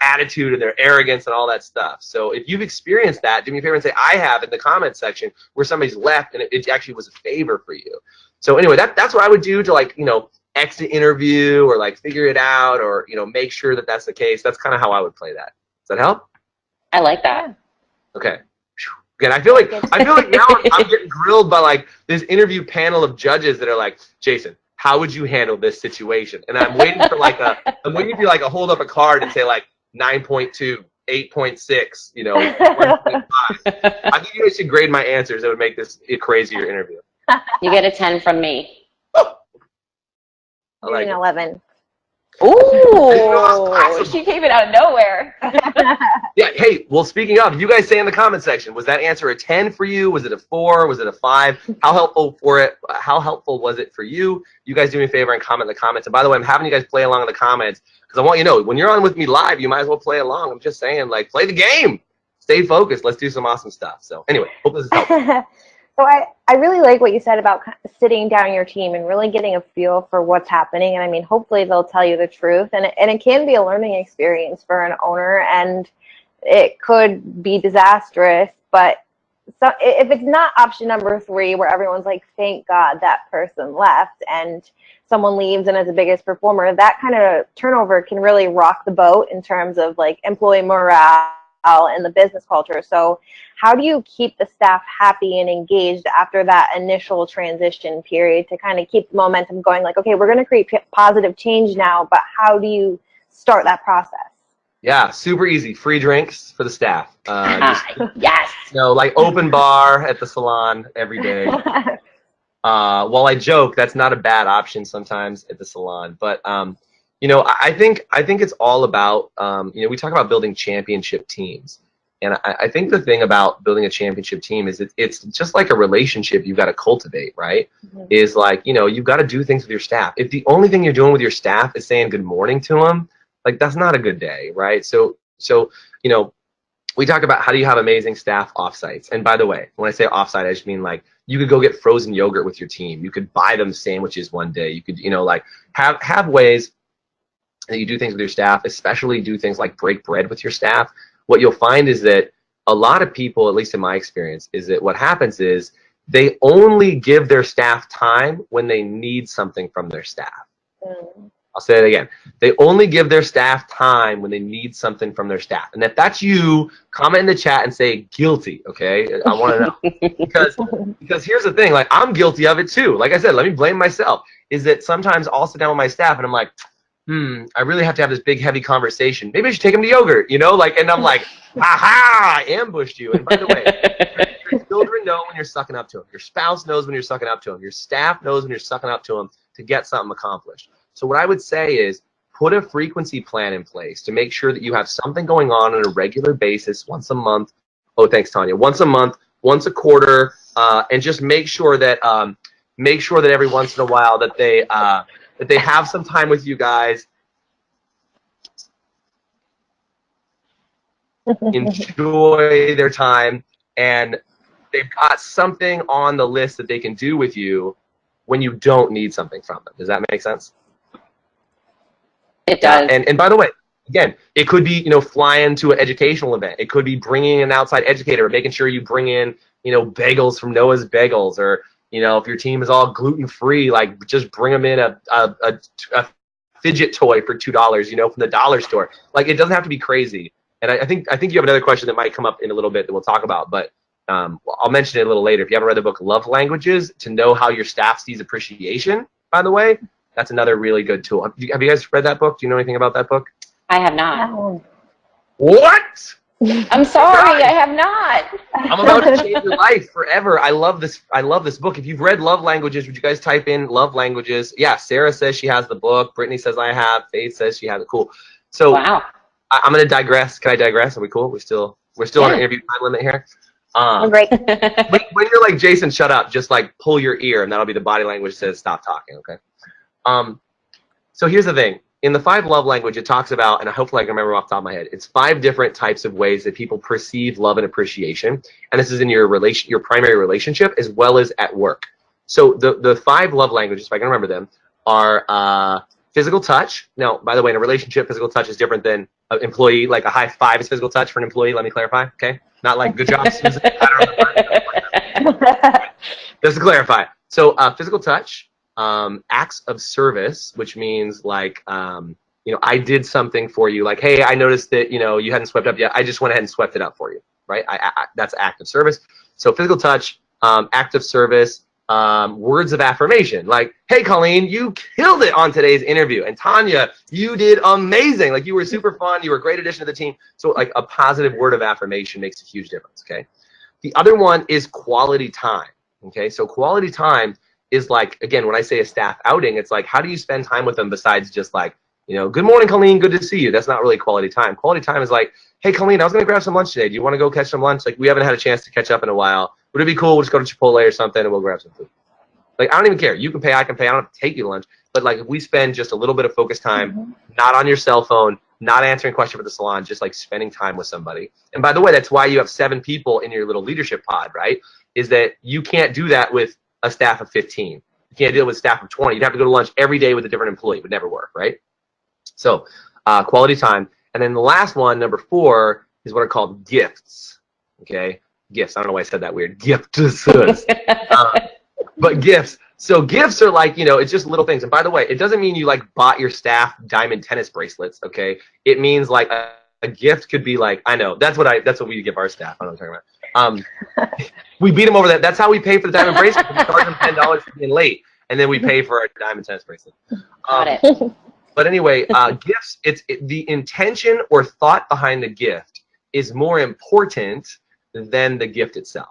attitude and their arrogance and all that stuff. So if you've experienced that, do me a favor and say, I have, in the comments section, where somebody's left and it actually was a favor for you. So anyway, that's what I would do to, like, you know, exit interview or, like, figure it out, or, you know, make sure that that's the case. That's kind of how I would play that. Does that help? I like that. Okay. Again, I feel like now I'm getting grilled by, like, this interview panel of judges that are like, Jason, how would you handle this situation? And I'm waiting for like a hold up a card and say, like, 9.2, 8.6, you know, 1.5. I think you guys should grade my answers. That would make this a crazier interview. You get a 10 from me. I like 11. Ooh, she came in out of nowhere. Yeah, hey, well, speaking of, you guys say in the comment section, was that answer a 10 for you? Was it a 4? Was it a 5? How helpful was it for you? You guys do me a favor and comment in the comments. And by the way, I'm having you guys play along in the comments because I want you to know, when you're on with me live, you might as well play along. I'm just saying, like, play the game. Stay focused. Let's do some awesome stuff. So anyway, hope this is helpful. So I really like what you said about sitting down your team and really getting a feel for what's happening. And I mean, hopefully they'll tell you the truth. And it can be a learning experience for an owner, and it could be disastrous. But so if it's not option number 3, where everyone's like, thank God that person left, and someone leaves and is the biggest performer, that kind of turnover can really rock the boat in terms of, like, employee morale and the business culture. So how do you keep the staff happy and engaged after that initial transition period to kind of keep the momentum going? Like, okay, we're going to create positive change now, but how do you start that process? Yeah, super easy. Free drinks for the staff. Yes. You know, like, open bar at the salon every day. While I joke, that's not a bad option sometimes at the salon, but you know, I think it's all about, you know, we talk about building championship teams. And I think the thing about building a championship team is it's just like a relationship you've got to cultivate, right? Mm-hmm. Is like, you know, you've got to do things with your staff. If the only thing you're doing with your staff is saying good morning to them, like, that's not a good day, right? So you know, we talk about how do you have amazing staff offsites. And by the way, when I say offsite, I just mean, like, you could go get frozen yogurt with your team. You could buy them sandwiches one day. You could, you know, like, have ways that you do things with your staff, especially do things like break bread with your staff. What you'll find is that a lot of people, at least in my experience, is that what happens is they only give their staff time when they need something from their staff. Mm. I'll say it again. They only give their staff time when they need something from their staff. And if that's you, comment in the chat and say guilty, okay? I want to know. Because here's the thing, like, I'm guilty of it too. Like I said, let me blame myself. Is that sometimes I'll sit down with my staff and I'm like, I really have to have this big, heavy conversation. Maybe I should take them to yogurt, you know? Like, and I'm like, aha, I ambushed you. And by the way, your children know when you're sucking up to them. Your spouse knows when you're sucking up to them. Your staff knows when you're sucking up to them to get something accomplished. So what I would say is put a frequency plan in place to make sure that you have something going on a regular basis, once a month. Oh, thanks, Tanya. Once a month, once a quarter, and just make sure that every once in a while that they have some time with you guys. Enjoy their time, and they've got something on the list that they can do with you when you don't need something from them. Does that make sense? It does. And by the way, again, it could be, flying to an educational event. It could be bringing an outside educator, or making sure you bring in, bagels from Noah's Bagels, or, if your team is all gluten-free, like just bring them in a fidget toy for $2, from the dollar store. Like, it doesn't have to be crazy. And I think you have another question that might come up in a little bit that we'll talk about, but I'll mention it a little later. If you haven't read the book Love Languages, to know how your staff sees appreciation, by the way, that's another really good tool. Have you guys read that book? Do you know anything about that book? I have not. Oh. What? I'm sorry, I have not. I'm about to change your life forever. I love this book. If you've read Love Languages, would you guys type in Love Languages? Yeah, Sarah says she has the book. Brittany says I have. Faith says she has it. Cool. So wow. I'm going to digress. Can I digress? Are we cool? We're still on an interview time limit here. Great. When you're like, Jason, shut up, just like pull your ear, and that'll be the body language that says stop talking, okay? So here's the thing. In the 5 love language, it talks about, and hopefully I can remember off the top of my head, it's 5 different types of ways that people perceive love and appreciation. And this is in your primary relationship as well as at work. So the 5 love languages, if I can remember them, are physical touch. Now, by the way, in a relationship, physical touch is different than an employee. Like a high five is physical touch for an employee. Let me clarify, okay? Not like good job, Susan. Just to clarify. So physical touch. Acts of service, which means like, I did something for you. Like, hey, I noticed that, you hadn't swept up yet. I just went ahead and swept it up for you, right? That's act of service. So physical touch, act of service, words of affirmation. Like, hey, Colleen, you killed it on today's interview. And Tanya, you did amazing. Like, you were super fun. You were a great addition to the team. So like a positive word of affirmation makes a huge difference, okay? The other one is quality time, okay? So quality time is like, again, when I say a staff outing, it's like, how do you spend time with them besides just like, good morning, Colleen, good to see you. That's not really quality time. Quality time is like, hey, Colleen, I was going to grab some lunch today. Do you want to go catch some lunch? Like, we haven't had a chance to catch up in a while. Would it be cool? We'll just go to Chipotle or something and we'll grab some food. Like, I don't even care. You can pay, I can pay. I don't have to take you to lunch. But like, if we spend just a little bit of focus time, not on your cell phone, not answering questions for the salon, just like spending time with somebody. And by the way, that's why you have 7 people in your little leadership pod, right? Is that you can't do that with a staff of 15. You can't deal with staff of 20. You'd have to go to lunch every day with a different employee. It would never work, right? So quality time. And then the last one, number 4, is what are called gifts. Okay? Gifts. I don't know why I said that weird. Gifts. But gifts. So gifts are like, it's just little things. And by the way, it doesn't mean you like bought your staff diamond tennis bracelets, okay? It means like a gift could be like, I know, that's what we give our staff. I don't know what I'm talking about. We beat them over that. That's how we pay for the diamond bracelet. We charge them $10 for being late, and then we pay for our diamond tennis bracelet. Got it. But anyway, gifts, the intention or thought behind the gift is more important than the gift itself.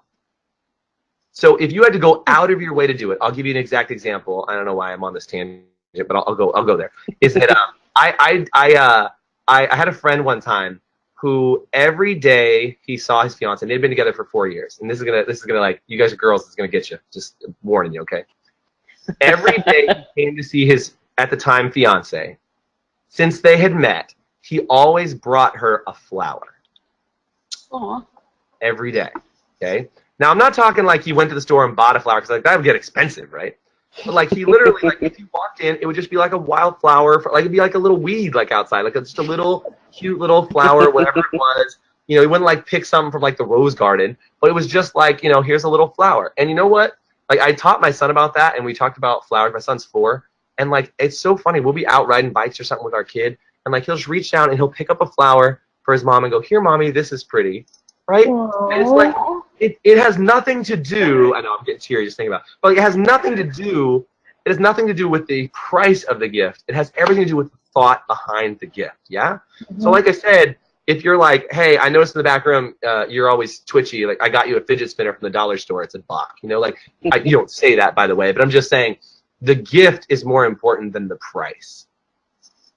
So if you had to go out of your way to do it, I'll give you an exact example. I don't know why I'm on this tangent, but I'll go there. Is that I had a friend one time who every day he saw his fiance, and they'd been together for 4 years. And this is gonna like, you guys are girls, it's gonna get you. Just warning you, okay? Every day he came to see his, at the time, fiance. Since they had met, he always brought her a flower. Aww. Every day, okay? Now, I'm not talking like he went to the store and bought a flower, because like that would get expensive, right? But like he literally, like if you walked in, it would just be like a wildflower, like it'd be like a little weed like outside, like just a little cute little flower, whatever it was. He wouldn't like pick something from like the rose garden, but it was just like, here's a little flower. And you know what? Like I taught my son about that, and we talked about flowers. My son's 4, and like it's so funny. We'll be out riding bikes or something with our kid, and like he'll just reach down and he'll pick up a flower for his mom and go, "Here, mommy, this is pretty." Right? Aww. And it's like, it has nothing to do, I know I'm getting teary just thinking about it, but it has nothing to do with the price of the gift. It has everything to do with the thought behind the gift, yeah? So like I said, if you're like, hey, I noticed in the back room, you're always twitchy, like I got you a fidget spinner from the dollar store, it's $1, like, you don't say that, by the way, but I'm just saying the gift is more important than the price,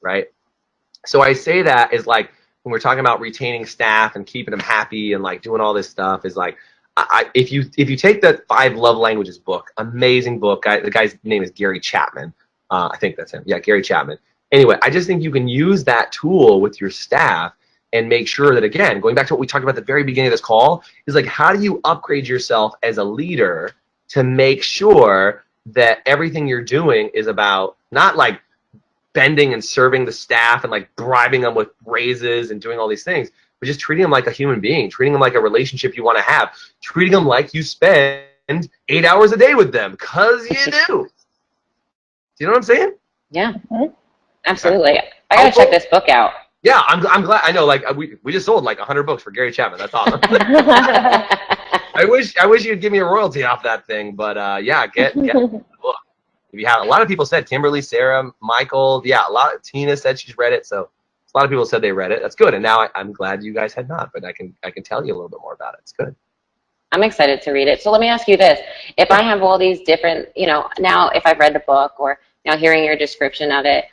right? So I say that is like, when we're talking about retaining staff and keeping them happy and like doing all this stuff, is like, if you take the 5 Love Languages book, amazing book. The guy's name is Gary Chapman. I think that's him. Yeah, Gary Chapman. Anyway, I just think you can use that tool with your staff and make sure that, again, going back to what we talked about at the very beginning of this call, is like, how do you upgrade yourself as a leader to make sure that everything you're doing is about not like bending and serving the staff and like bribing them with raises and doing all these things, but just treating them like a human being, treating them like a relationship you want to have, treating them like you spend 8 hours a day with them, because you do. Do you know what I'm saying? Yeah, absolutely. I got to check this book out. Yeah, I'm glad. I know, like, we just sold like 100 books for Gary Chapman. That's awesome. I wish you'd give me a royalty off that thing, but yeah, get the book. If you have, a lot of people said, Kimberly, Sarah, Michael, yeah, Tina said she's read it, so a lot of people said they read it. That's good, and now I'm glad you guys had not, but I can tell you a little bit more about it. It's good. I'm excited to read it. So let me ask you this: if I have all these different, now if I've read the book or now hearing your description of it,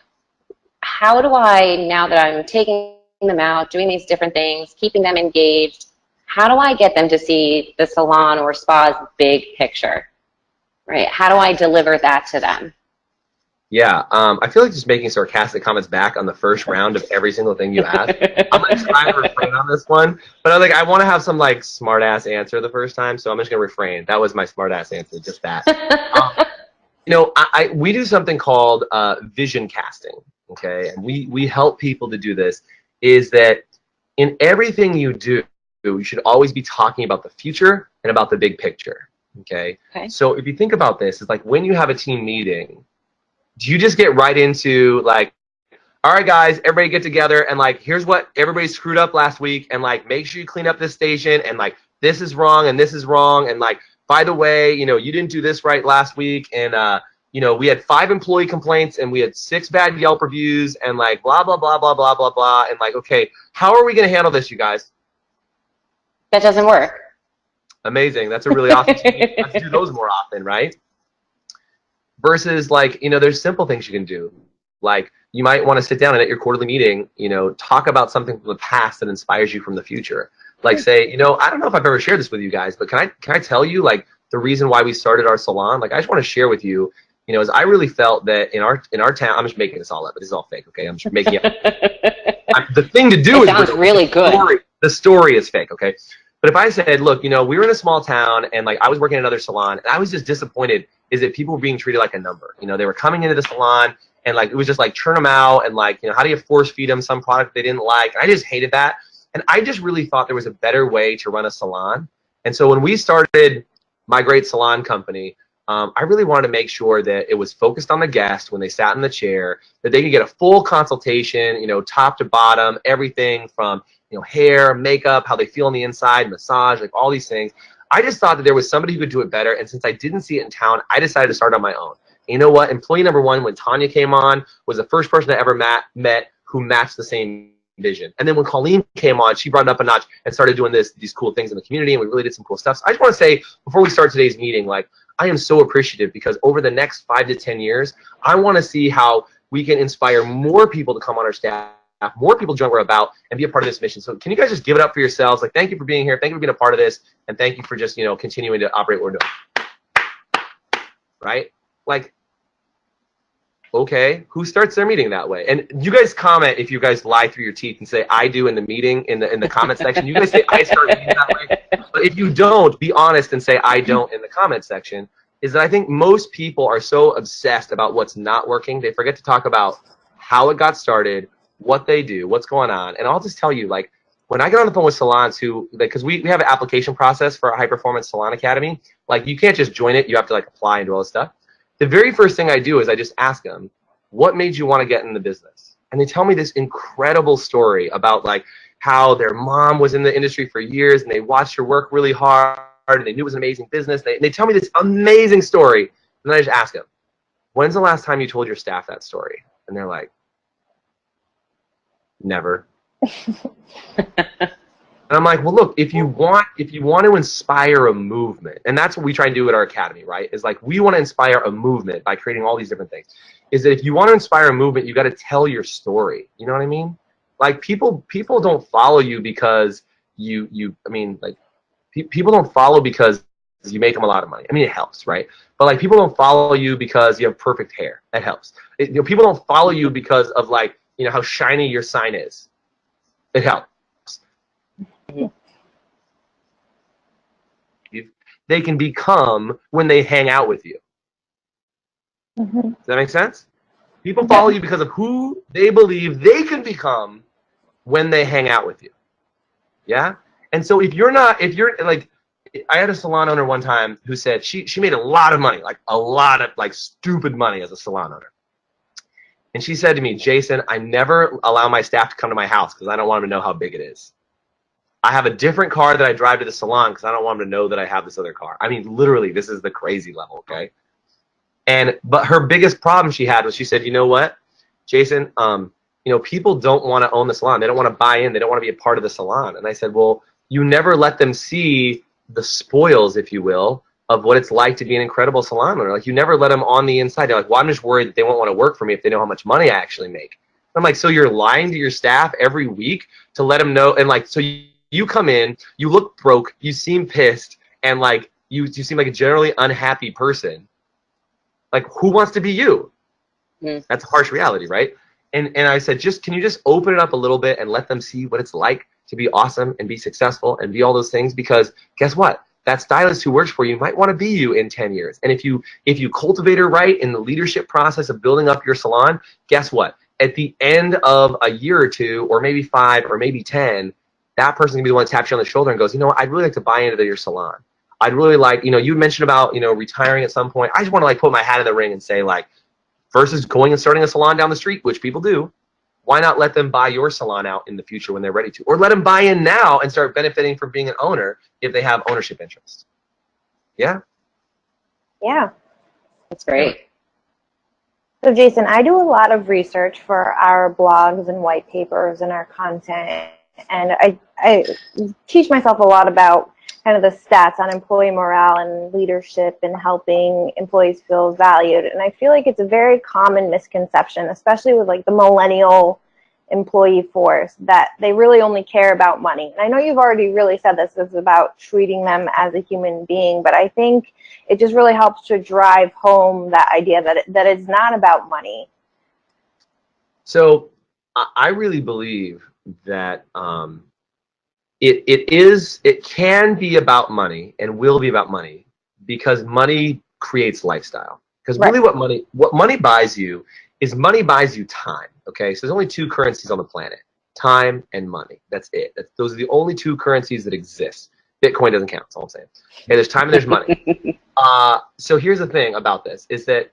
how do I, now that I'm taking them out, doing these different things, keeping them engaged, how do I get them to see the salon or spa's big picture, right? How do I deliver that to them? Yeah, I feel like just making sarcastic comments back on the first round of every single thing you ask. I'm going to try to refrain on this one, but I want to have some like smart ass answer the first time, so I'm just going to refrain. That was my smart ass answer, just that. We do something called vision casting, okay? And we help people to do this, is that in everything you do, you should always be talking about the future and about the big picture, okay? So if you think about this, it's like when you have a team meeting, do you just get right into like, all right, guys, everybody get together and like, here's what everybody screwed up last week, and like, make sure you clean up this station, and like, this is wrong and this is wrong, and like, by the way, you didn't do this right last week, and we had 5 employee complaints and we had 6 bad Yelp reviews, and like, blah blah blah blah blah blah blah, and like, okay, how are we gonna handle this, you guys? That doesn't work. Amazing. That's a really awesome team. Let's do those more often, right? Versus like, there's simple things you can do. Like, you might want to sit down and at your quarterly meeting, talk about something from the past that inspires you from the future. Like, say, I don't know if I've ever shared this with you guys, but can I tell you like the reason why we started our salon? Like, I just want to share with you, is I really felt that in our town, I'm just making this all up, but this is all fake, okay? I'm just making it. The thing to do sounds really good. The story is fake, okay? But if I said, look, we were in a small town, and like I was working in another salon, and I was just disappointed is that people were being treated like a number. They were coming into the salon, and like it was just like churn them out, and like, how do you force feed them some product they didn't like? And I just hated that. And I just really thought there was a better way to run a salon. And so when we started My Great Salon Company, I really wanted to make sure that it was focused on the guest when they sat in the chair, that they could get a full consultation, top to bottom, everything from, hair, makeup, how they feel on the inside, massage, like all these things. I just thought that there was somebody who could do it better. And since I didn't see it in town, I decided to start on my own. And you know what? Employee number 1, when Tanya came on, was the first person I ever met who matched the same vision. And then when Colleen came on, she brought it up a notch and started doing these cool things in the community, and we really did some cool stuff. So I just want to say, before we start today's meeting, like, I am so appreciative, because over the next 5 to 10 years, I want to see how we can inspire more people to come on our staff, more people to join what we're about, and be a part of this mission. So can you guys just give it up for yourselves? Like, thank you for being here. Thank you for being a part of this. And thank you for just, continuing to operate what we're doing. Right? Like, okay, who starts their meeting that way? And you guys comment if you guys lie through your teeth and say I do in the meeting, in the comment section. You guys say I start meetings that way. But if you don't, be honest and say I don't in the comment section. Is that I think most people are so obsessed about what's not working, they forget to talk about how it got started, what they do, what's going on. And I'll just tell you, like, when I get on the phone with salons because we have an application process for our High Performance Salon Academy. Like, you can't just join it. You have to like apply and do all this stuff. The very first thing I do is I just ask them, what made you want to get in the business? And they tell me this incredible story about like how their mom was in the industry for years, and they watched her work really hard, and they knew it was an amazing business. They tell me this amazing story. And then I just ask them, when's the last time you told your staff that story? And they're like, never. And I'm like, well, look, if you want to inspire a movement, and that's what we try and do at our academy, right? Is like, we want to inspire a movement by creating all these different things. Is that if you want to inspire a movement, you got to tell your story. You know what I mean? Like, people don't follow you because I mean, like, people don't follow because you make them a lot of money. I mean, it helps, right? But like, people don't follow you because you have perfect hair. That helps. People don't follow you because of like, how shiny your sign is. It helps. They can become when they hang out with you. Does that make sense? People follow you because of who they believe they can become when they hang out with you. Yeah? And so if you're like, I had a salon owner one time who said she made a lot of money, like a lot of like stupid money as a salon owner. And she said to me, Jason, I never allow my staff to come to my house because I don't want them to know how big it is. I have a different car that I drive to the salon because I don't want them to know that I have this other car. I mean, literally, this is the crazy level, okay? But her biggest problem she had was, she said, you know what, Jason, people don't want to own the salon. They don't want to buy in. They don't want to be a part of the salon. And I said, well, you never let them see the spoils, if you will, of what it's like to be an incredible salon owner. Like, you never let them on the inside. They're like, well, I'm just worried that they won't want to work for me if they know how much money I actually make. I'm like, so you're lying to your staff every week to let them know? And like, so you come in, you look broke, you seem pissed, and like you seem like a generally unhappy person. Like, who wants to be you? That's a harsh reality, right? And I said, can you just open it up a little bit and let them see what it's like to be awesome and be successful and be all those things? Because guess what? That stylist who works for you might want to be you in 10 years. And if you cultivate her right in the leadership process of building up your salon, guess what? At the end of a year or two, or maybe 5, or maybe 10, that person's gonna be the one that taps you on the shoulder and goes, you know what, I'd really like to buy into your salon. I'd really like, you mentioned about, retiring at some point. I just want to like put my hat in the ring and say, like, versus going and starting a salon down the street, which people do, why not let them buy your salon out in the future when they're ready to? Or let them buy in now and start benefiting from being an owner if they have ownership interest. Yeah? Yeah. That's great. So Jason, I do a lot of research for our blogs and white papers and our content, and I teach myself a lot about kind of the stats on employee morale and leadership and helping employees feel valued. And I feel like it's a very common misconception, especially with like the millennial employee force, that they really only care about money. And I know you've already really said this is about treating them as a human being, but I think it just really helps to drive home that idea that it's not about money. So I really believe that it can be about money and will be about money, because money creates lifestyle. Because really what money buys you is money buys you time. Okay, so there's only 2 currencies on the planet: time and money. That's it. Those are the only 2 currencies that exist. Bitcoin doesn't count. That's all I'm saying. Okay, there's time and there's money. So here's the thing about this, is that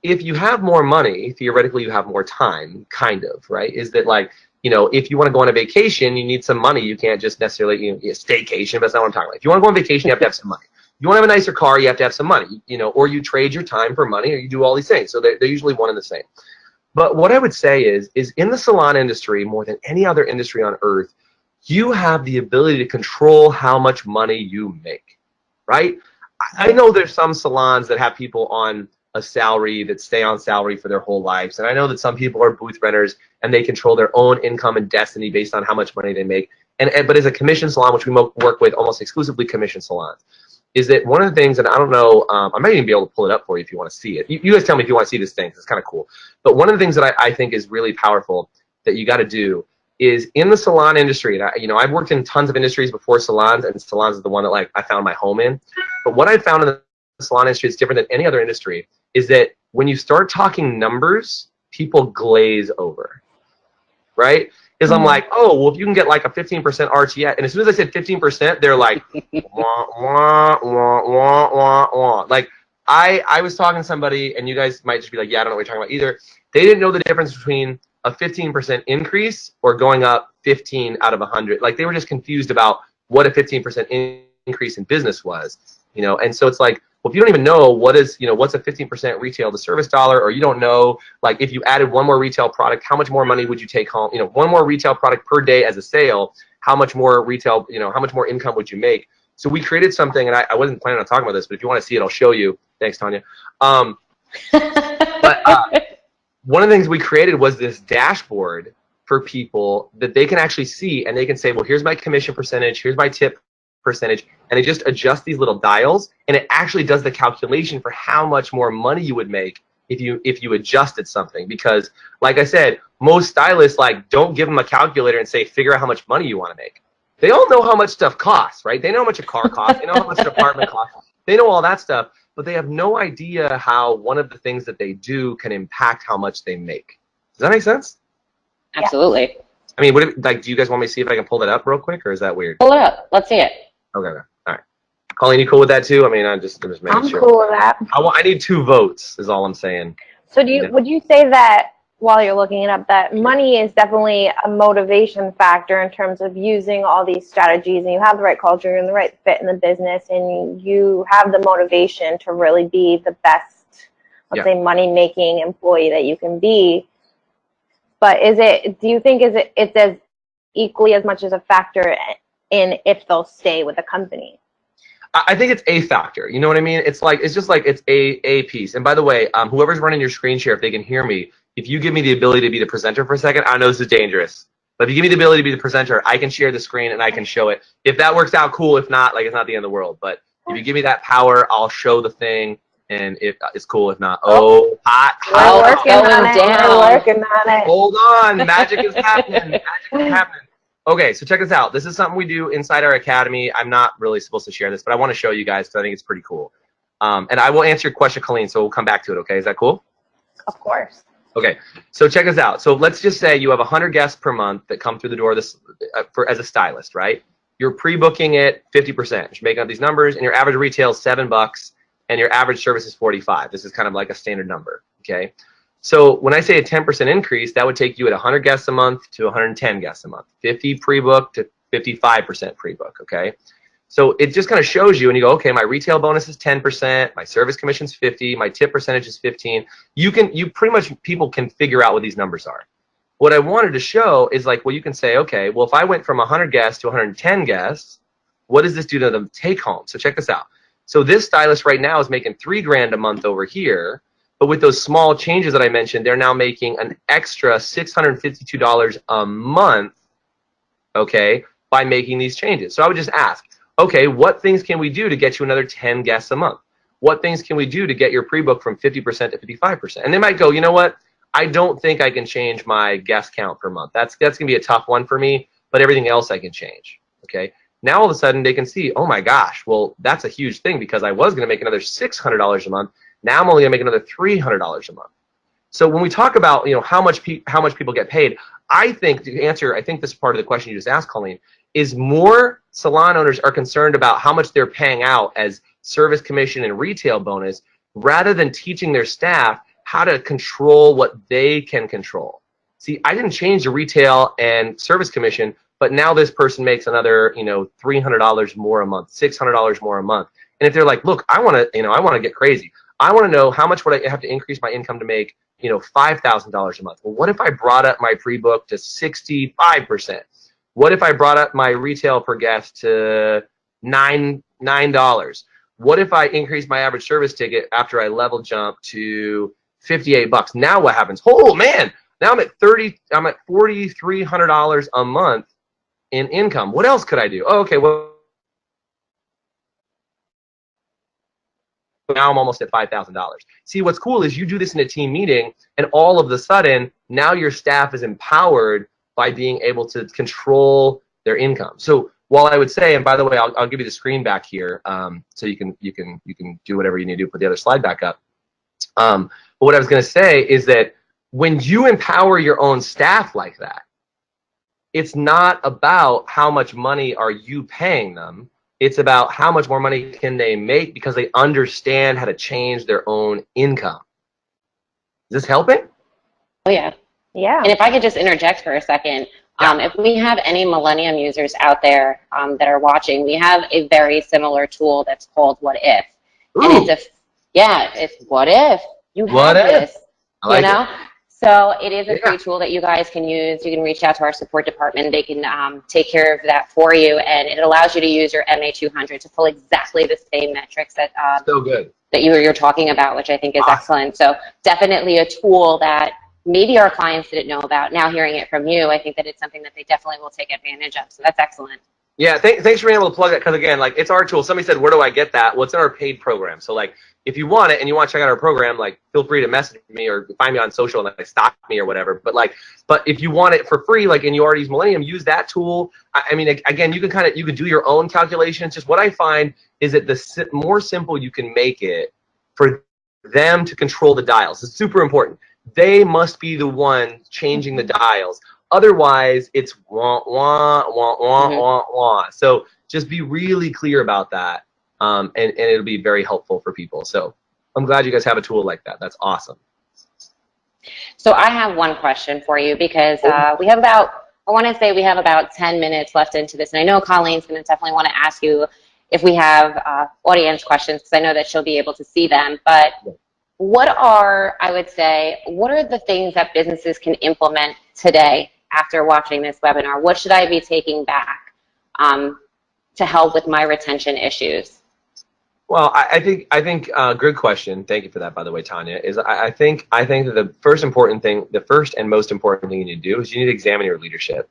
if you have more money, theoretically you have more time, kind of, right? Is that like, if you want to go on a vacation, you need some money. You can't just necessarily, staycation, but that's not what I'm talking about. If you want to go on vacation, you have to have some money. You want to have a nicer car, you have to have some money, or you trade your time for money, or you do all these things. So they're usually one and the same. But what I would say is in the salon industry, more than any other industry on earth, you have the ability to control how much money you make, right? I know there's some salons that have people on a salary that stay on salary for their whole lives. And I know that some people are booth renters and they control their own income and destiny based on how much money they make. But as a commission salon, which we work with almost exclusively commission salons, is that one of the things, and I don't know, I might even be able to pull it up for you if you want to see it. You guys tell me if you want to see this thing, 'cause it's kind of cool. But one of the things that I think is really powerful that you got to do is in the salon industry, and I've worked in tons of industries before salons, and salons is the one that like I found my home in. But what I found in the salon industry is different than any other industry, is that when you start talking numbers, people glaze over, right? Because I'm like, oh, well, if you can get like a 15% RTX, and as soon as I said 15%, they're like, wah, wah, wah, wah, wah, wah. Like, I was talking to somebody, and you guys might just be like, yeah, I don't know what you're talking about either. They didn't know the difference between a 15% increase or going up 15 out of 100. Like, they were just confused about what a 15% increase in business was, and so it's like, well, if you don't even know what is, what's a 15% retail to service dollar, or you don't know, like, if you added one more retail product, how much more money would you take home? One more retail product per day as a sale, how much more retail, how much more income would you make? So we created something, and I wasn't planning on talking about this, but if you want to see it, I'll show you. Thanks, Tanya. One of the things we created was this dashboard for people that they can actually see, and they can say, well, here's my commission percentage, here's my tip percentage, and they just adjust these little dials, and it actually does the calculation for how much more money you would make if you adjusted something. Because like I said, most stylists don't give them a calculator and say figure out how much money you want to make. They all know how much stuff costs, right? They know how much a car costs, they know how much an apartment costs, they know all that stuff, but they have no idea how one of the things that they do can impact how much they make. Does that make sense? Absolutely. I mean, do you guys want me to see if I can pull that up real quick, or is that weird? Pull it up. Let's see it. Okay. All right. Colleen, you cool with that too? I mean, I'm just making sure. I'm cool with that. I need 2 votes is all I'm saying. So would you say that, while you're looking it up, that money is definitely a motivation factor in terms of using all these strategies, and you have the right culture, you're in the right fit in the business, and you have the motivation to really be the best, let's say, money-making employee that you can be? But do you think it's as equally as much as a factor in if they'll stay with the company? I think it's a factor. You know what I mean? It's just like it's a piece. And by the way, whoever's running your screen share, if they can hear me, if you give me the ability to be the presenter for a second, I know this is dangerous, but if you give me the ability to be the presenter, I can share the screen and I can show it. If that works out, cool. If not, it's not the end of the world. But if you give me that power, I'll show the thing, and it's cool. If not, hot. We're working on it. Hold on, magic is happening. Magic is happening. Okay, so check this out. This is something we do inside our academy. I'm not really supposed to share this, but I want to show you guys because I think it's pretty cool. And I will answer your question, Colleen, so we'll come back to it, okay? Is that cool? Of course. Okay, so check this out. So let's just say you have 100 guests per month that come through the door as a stylist, right? You're pre-booking it 50%. You're making up these numbers, and your average retail is $7, and your average service is $45. This is kind of like a standard number, okay? So when I say a 10% increase, that would take you at 100 guests a month to 110 guests a month, 50 pre-book to 55% pre-book, okay? So it just kind of shows you, and you go, okay, my retail bonus is 10%, my service commission's 50, my tip percentage is 15. People can figure out what these numbers are. What I wanted to show is you can say, okay, well, if I went from 100 guests to 110 guests, what does this do to the take home? So check this out. So this stylist right now is making $3 grand a month over here, but with those small changes that I mentioned, they're now making an extra $652 a month, okay, by making these changes. So I would just ask, okay, what things can we do to get you another 10 guests a month? What things can we do to get your pre-book from 50% to 55%? And they might go, you know what? I don't think I can change my guest count per month. That's going to be a tough one for me, but everything else I can change, okay? Now all of a sudden they can see, oh my gosh, well, that's a huge thing because I was going to make another $600 a month. Now I'm only going to make another $300 a month. So when we talk about, how much people get paid, I think this is part of the question you just asked, Colleen, is more salon owners are concerned about how much they're paying out as service commission and retail bonus rather than teaching their staff how to control what they can control. See, I didn't change the retail and service commission, but now this person makes another, $300 more a month, $600 more a month. And if they're like, look, I want to get crazy. I want to know how much would I have to increase my income to make, $5,000 a month. Well, what if I brought up my pre-book to 65%? What if I brought up my retail per guest to $9? What if I increased my average service ticket after I level jump to $58? Now what happens? Oh man, now I'm at $4,300 a month in income. What else could I do? Oh, okay, well, now I'm almost at $5,000. See, what's cool is you do this in a team meeting, and all of a sudden, now your staff is empowered by being able to control their income. So while I would say, and by the way, I'll give you the screen back here, so you can do whatever you need to do. Put the other slide back up. But what I was going to say is that when you empower your own staff like that, it's not about how much money are you paying them. It's about how much more money can they make because they understand how to change their own income. Is this helping? Oh, yeah. Yeah. And if I could just interject for a second, if we have any Millennium users out there that are watching, we have a very similar tool that's called What If. Ooh. And it's what if you have this, I like it. So it is a free tool that you guys can use. You can reach out to our support department. They can take care of that for you, and it allows you to use your MA200 to pull exactly the same metrics that so good. that you're talking about, which I think is excellent. So definitely a tool that maybe our clients didn't know about. Now hearing it from you, I think that it's something that they definitely will take advantage of. So that's excellent. Yeah, thanks for being able to plug that, because again, like, it's our tool. Somebody said, where do I get that? Well, it's in our paid program. So like, if you want it and you want to check out our program, like, feel free to message me or find me on social and like stalk me or whatever. But if you want it for free, like, and you already use Millennium, use that tool. I mean, again, you can do your own calculations. Just what I find is that the more simple you can make it for them to control the dials, it's super important. They must be the one changing the dials. Otherwise, it's wah, wah, wah, wah, wah, wah. So just be really clear about that, and it'll be very helpful for people. So I'm glad you guys have a tool like that. That's awesome. So I have one question for you, because we have about 10 minutes left into this. And I know Colleen's going to definitely want to ask you if we have audience questions, because I know that she'll be able to see them. But what are the things that businesses can implement today after watching this webinar? What should I be taking back to help with my retention issues? Well, I think good question. Thank you for that, by the way, Tanya. I think that the first and most important thing you need to do is you need to examine your leadership.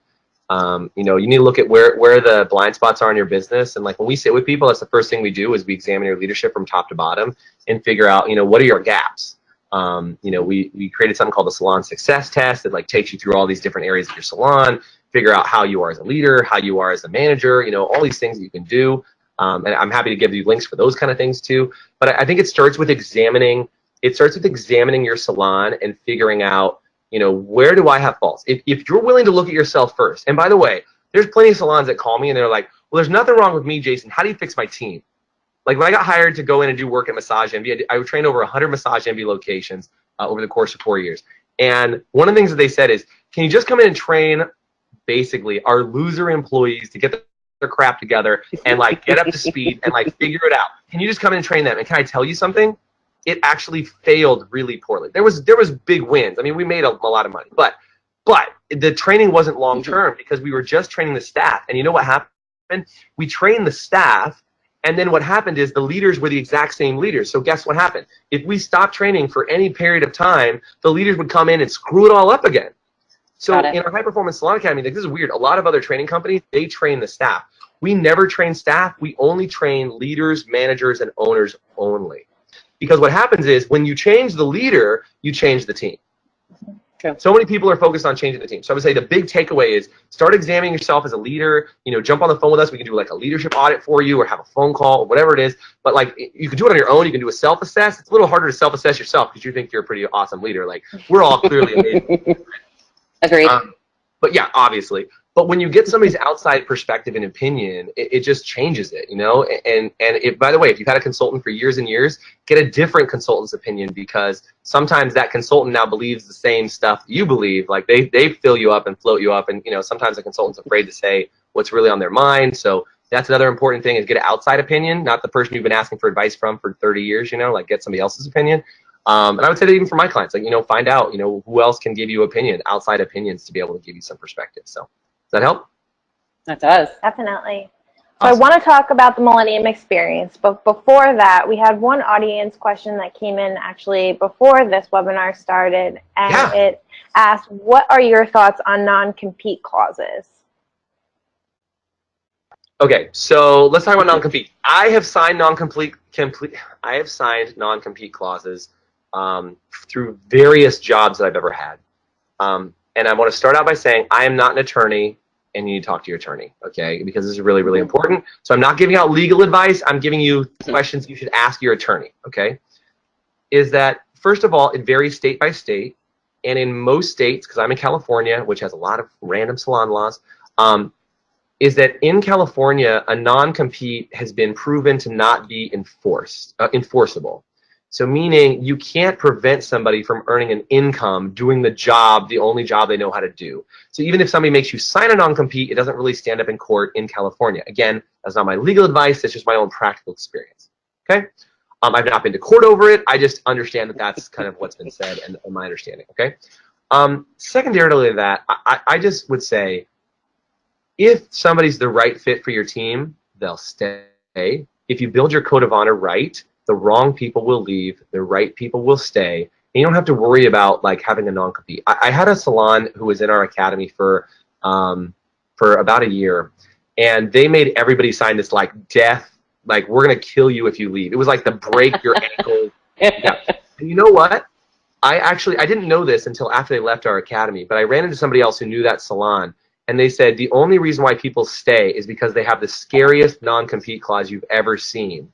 You need to look at where the blind spots are in your business. And like, when we sit with people, that's the first thing we do, is we examine your leadership from top to bottom and figure out, what are your gaps. We created something called the Salon Success Test that like takes you through all these different areas of your salon, figure out how you are as a leader, how you are as a manager, all these things that you can do. And I'm happy to give you links for those kind of things too. But I think it starts with examining your salon and figuring out, where do I have faults? If you're willing to look at yourself first, and by the way, there's plenty of salons that call me and they're like, well, there's nothing wrong with me, Jason. How do you fix my team? Like, when I got hired to go in and do work at Massage Envy, I trained over 100 Massage Envy locations over the course of 4 years. And one of the things that they said is, can you just come in and train basically our loser employees to get their crap together and like get up to speed and like figure it out? Can you just come in and train them? And can I tell you something? It actually failed really poorly. There was big wins. I mean, we made a lot of money, but the training wasn't long term, because we were just training the staff. And you know what happened? We trained the staff, and then what happened is the leaders were the exact same leaders. So guess what happened? If we stopped training for any period of time, the leaders would come in and screw it all up again. So in our High Performance Salon Academy, like, this is weird. A lot of other training companies, they train the staff. We never train staff. We only train leaders, managers, and owners only. Because what happens is, when you change the leader, you change the team. True. So many people are focused on changing the team. So I would say the big takeaway is start examining yourself as a leader. Jump on the phone with us. We can do like a leadership audit for you, or have a phone call, or whatever it is. But like, you can do it on your own. You can do a self-assess. It's a little harder to self-assess yourself because you think you're a pretty awesome leader. Like, we're all clearly amazing. Agreed. But yeah, obviously. But when you get somebody's outside perspective and opinion, it just changes it, And by the way, if you've had a consultant for years and years, get a different consultant's opinion, because sometimes that consultant now believes the same stuff that you believe. Like, they fill you up and float you up, and sometimes the consultant's afraid to say what's really on their mind. So that's another important thing, is get an outside opinion, not the person you've been asking for advice from for 30 years. Like, get somebody else's opinion. And I would say that even for my clients, like, find out, who else can give you outside opinions, to be able to give you some perspective. So. Does that help? That does. Definitely. So Awesome. I want to talk about the Millennium Experience, but before that, we had one audience question that came in actually before this webinar started, and It asked, what are your thoughts on non-compete clauses? Okay, so let's talk about non-compete. I have signed non-compete clauses through various jobs that I've ever had. And I want to start out by saying I am not an attorney, and you need to talk to your attorney, okay? Because this is really, really important. So I'm not giving out legal advice. I'm giving you questions you should ask your attorney, okay? Is that, first of all, it varies state by state. And in most states, because I'm in California, which has a lot of random salon laws, is that in California, a non-compete has been proven to not be enforceable. So meaning you can't prevent somebody from earning an income doing the only job they know how to do. So even if somebody makes you sign a non-compete, it doesn't really stand up in court in California. Again, that's not my legal advice. That's just my own practical experience. Okay? I've not been to court over it. I just understand that that's kind of what's been said and my understanding. Okay? Secondarily to that, I just would say, if somebody's the right fit for your team, they'll stay. If you build your code of honor right, the wrong people will leave, the right people will stay, and you don't have to worry about like having a non-compete. I had a salon who was in our academy for about a year, and they made everybody sign this like death, like we're gonna kill you if you leave. It was like the break your ankle. Yeah. And you know what? I didn't know this until after they left our academy, but I ran into somebody else who knew that salon, and they said the only reason why people stay is because they have the scariest non-compete clause you've ever seen.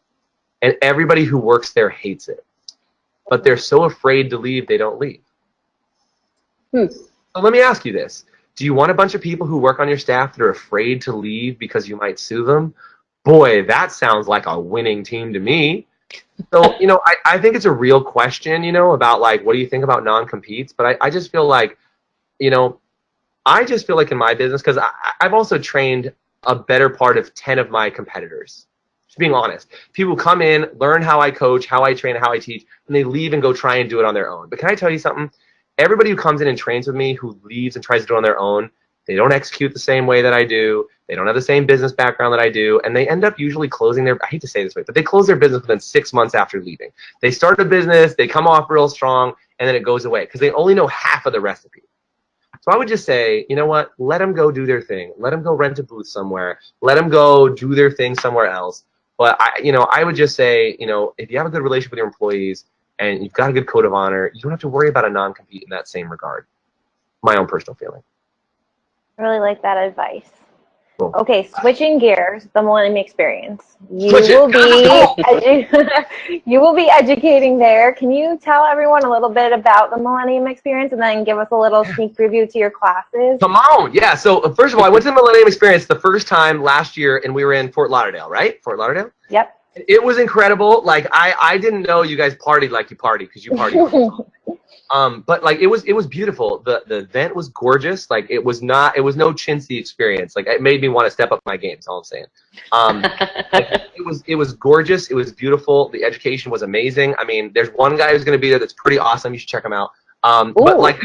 And everybody who works there hates it. But they're so afraid to leave, they don't leave. So let me ask you this. Do you want a bunch of people who work on your staff that are afraid to leave because you might sue them? Boy, that sounds like a winning team to me. So, I think it's a real question, about like, what do you think about non-competes? But I just feel like, I just feel like in my business, because I've also trained a better part of 10 of my competitors. Just being honest. People come in, learn how I coach, how I train, how I teach, and they leave and go try and do it on their own. But can I tell you something? Everybody who comes in and trains with me who leaves and tries to do it on their own, they don't execute the same way that I do. They don't have the same business background that I do. And they end up usually closing I hate to say this way, but they close their business within 6 months after leaving. They start a business, they come off real strong, and then it goes away because they only know half of the recipe. So I would just say, you know what? Let them go do their thing. Let them go rent a booth somewhere. Let them go do their thing somewhere else. But I would just say, if you have a good relationship with your employees and you've got a good code of honor, you don't have to worry about a non-compete in that same regard. My own personal feeling. I really like that advice. Cool. Okay, switching gears, the Millennium Experience. You will be educating there. Can you tell everyone a little bit about the Millennium Experience and then give us a little sneak preview to your classes? Come on. Yeah. So first of all, I went to the Millennium Experience the first time last year, and we were in Fort Lauderdale, right? Fort Lauderdale? Yep. It was incredible. Like I didn't know you guys partied like you party because you party. But like it was beautiful. The event was gorgeous. Like it was no chintzy experience. Like it made me want to step up my game. That's all I'm saying. It was gorgeous. It was beautiful. The education was amazing. I mean, there's one guy who's going to be there that's pretty awesome. You should check him out. But like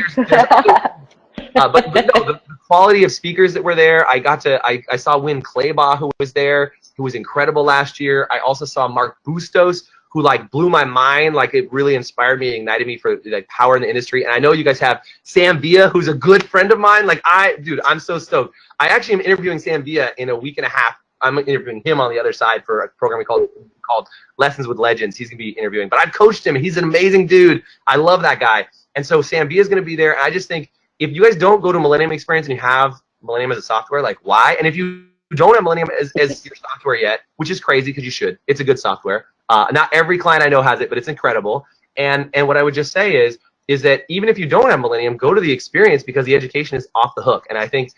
but no, the quality of speakers that were there. I saw Win Claybaugh, who was there, who was incredible last year. I also saw Mark Bustos, who like blew my mind. Like it really inspired me, ignited me for like power in the industry. And I know you guys have Sam Villa, who's a good friend of mine. Like dude, I'm so stoked. I actually am interviewing Sam Villa in a week and a half. I'm interviewing him on the other side for a program we called Lessons with Legends. He's gonna be interviewing, but I've coached him. He's an amazing dude. I love that guy. And so Sam Villa is gonna be there. And I just think if you guys don't go to Millennium Experience and you have Millennium as a software, like why? And if you don't have Millennium as your software yet, which is crazy because you should. It's a good software. Not every client I know has it, but it's incredible. And what I would just say is that even if you don't have Millennium, go to the experience because the education is off the hook. And I think,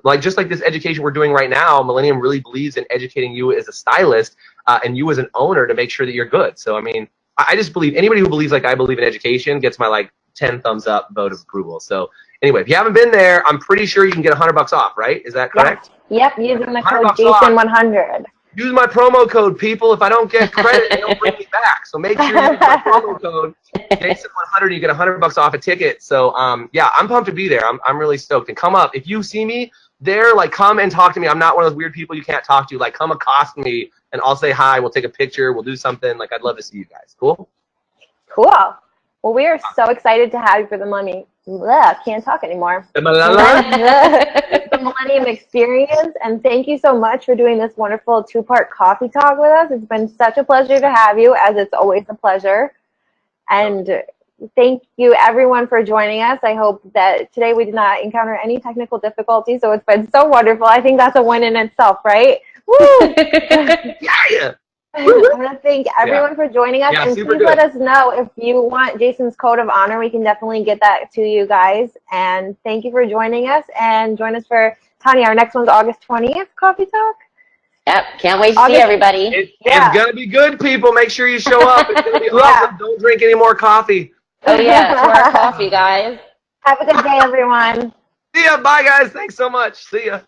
like just like this education we're doing right now, Millennium really believes in educating you as a stylist and you as an owner to make sure that you're good. So, I mean, I just believe anybody who believes like I believe in education gets my like 10 thumbs up vote of approval. So anyway, if you haven't been there, I'm pretty sure you can get $100 off, right? Is that correct? Yep, using the code Jason100. Use my promo code, people. If I don't get credit, they don't bring me back. So make sure you use my promo code, Jason100. You get $100 off a ticket. So yeah, I'm pumped to be there. I'm really stoked. And come up. If you see me there, like come and talk to me. I'm not one of those weird people you can't talk to. Like come accost me and I'll say hi. We'll take a picture. We'll do something. Like I'd love to see you guys. Cool? Cool. Well, we are so excited to have you for the Millennium. Can't talk anymore. The Millennium Experience, and thank you so much for doing this wonderful two-part coffee talk with us. It's been such a pleasure to have you, as it's always a pleasure. And thank you, everyone, for joining us. I hope that today we did not encounter any technical difficulties, so it's been so wonderful. I think that's a win in itself, right? Woo! Yeah. I want to thank everyone for joining us, and please let us know if you want Jason's code of honor. We can definitely get that to you guys. And thank you for joining us, and join us for Tanya. Our next one's August 20th, Coffee Talk. Yep, can't wait to see everybody. It's gonna be good, people. Make sure you show up. It's gonna be awesome. Don't drink any more coffee. Oh yeah, to our coffee, guys. Have a good day, everyone. See ya. Bye, guys. Thanks so much. See ya.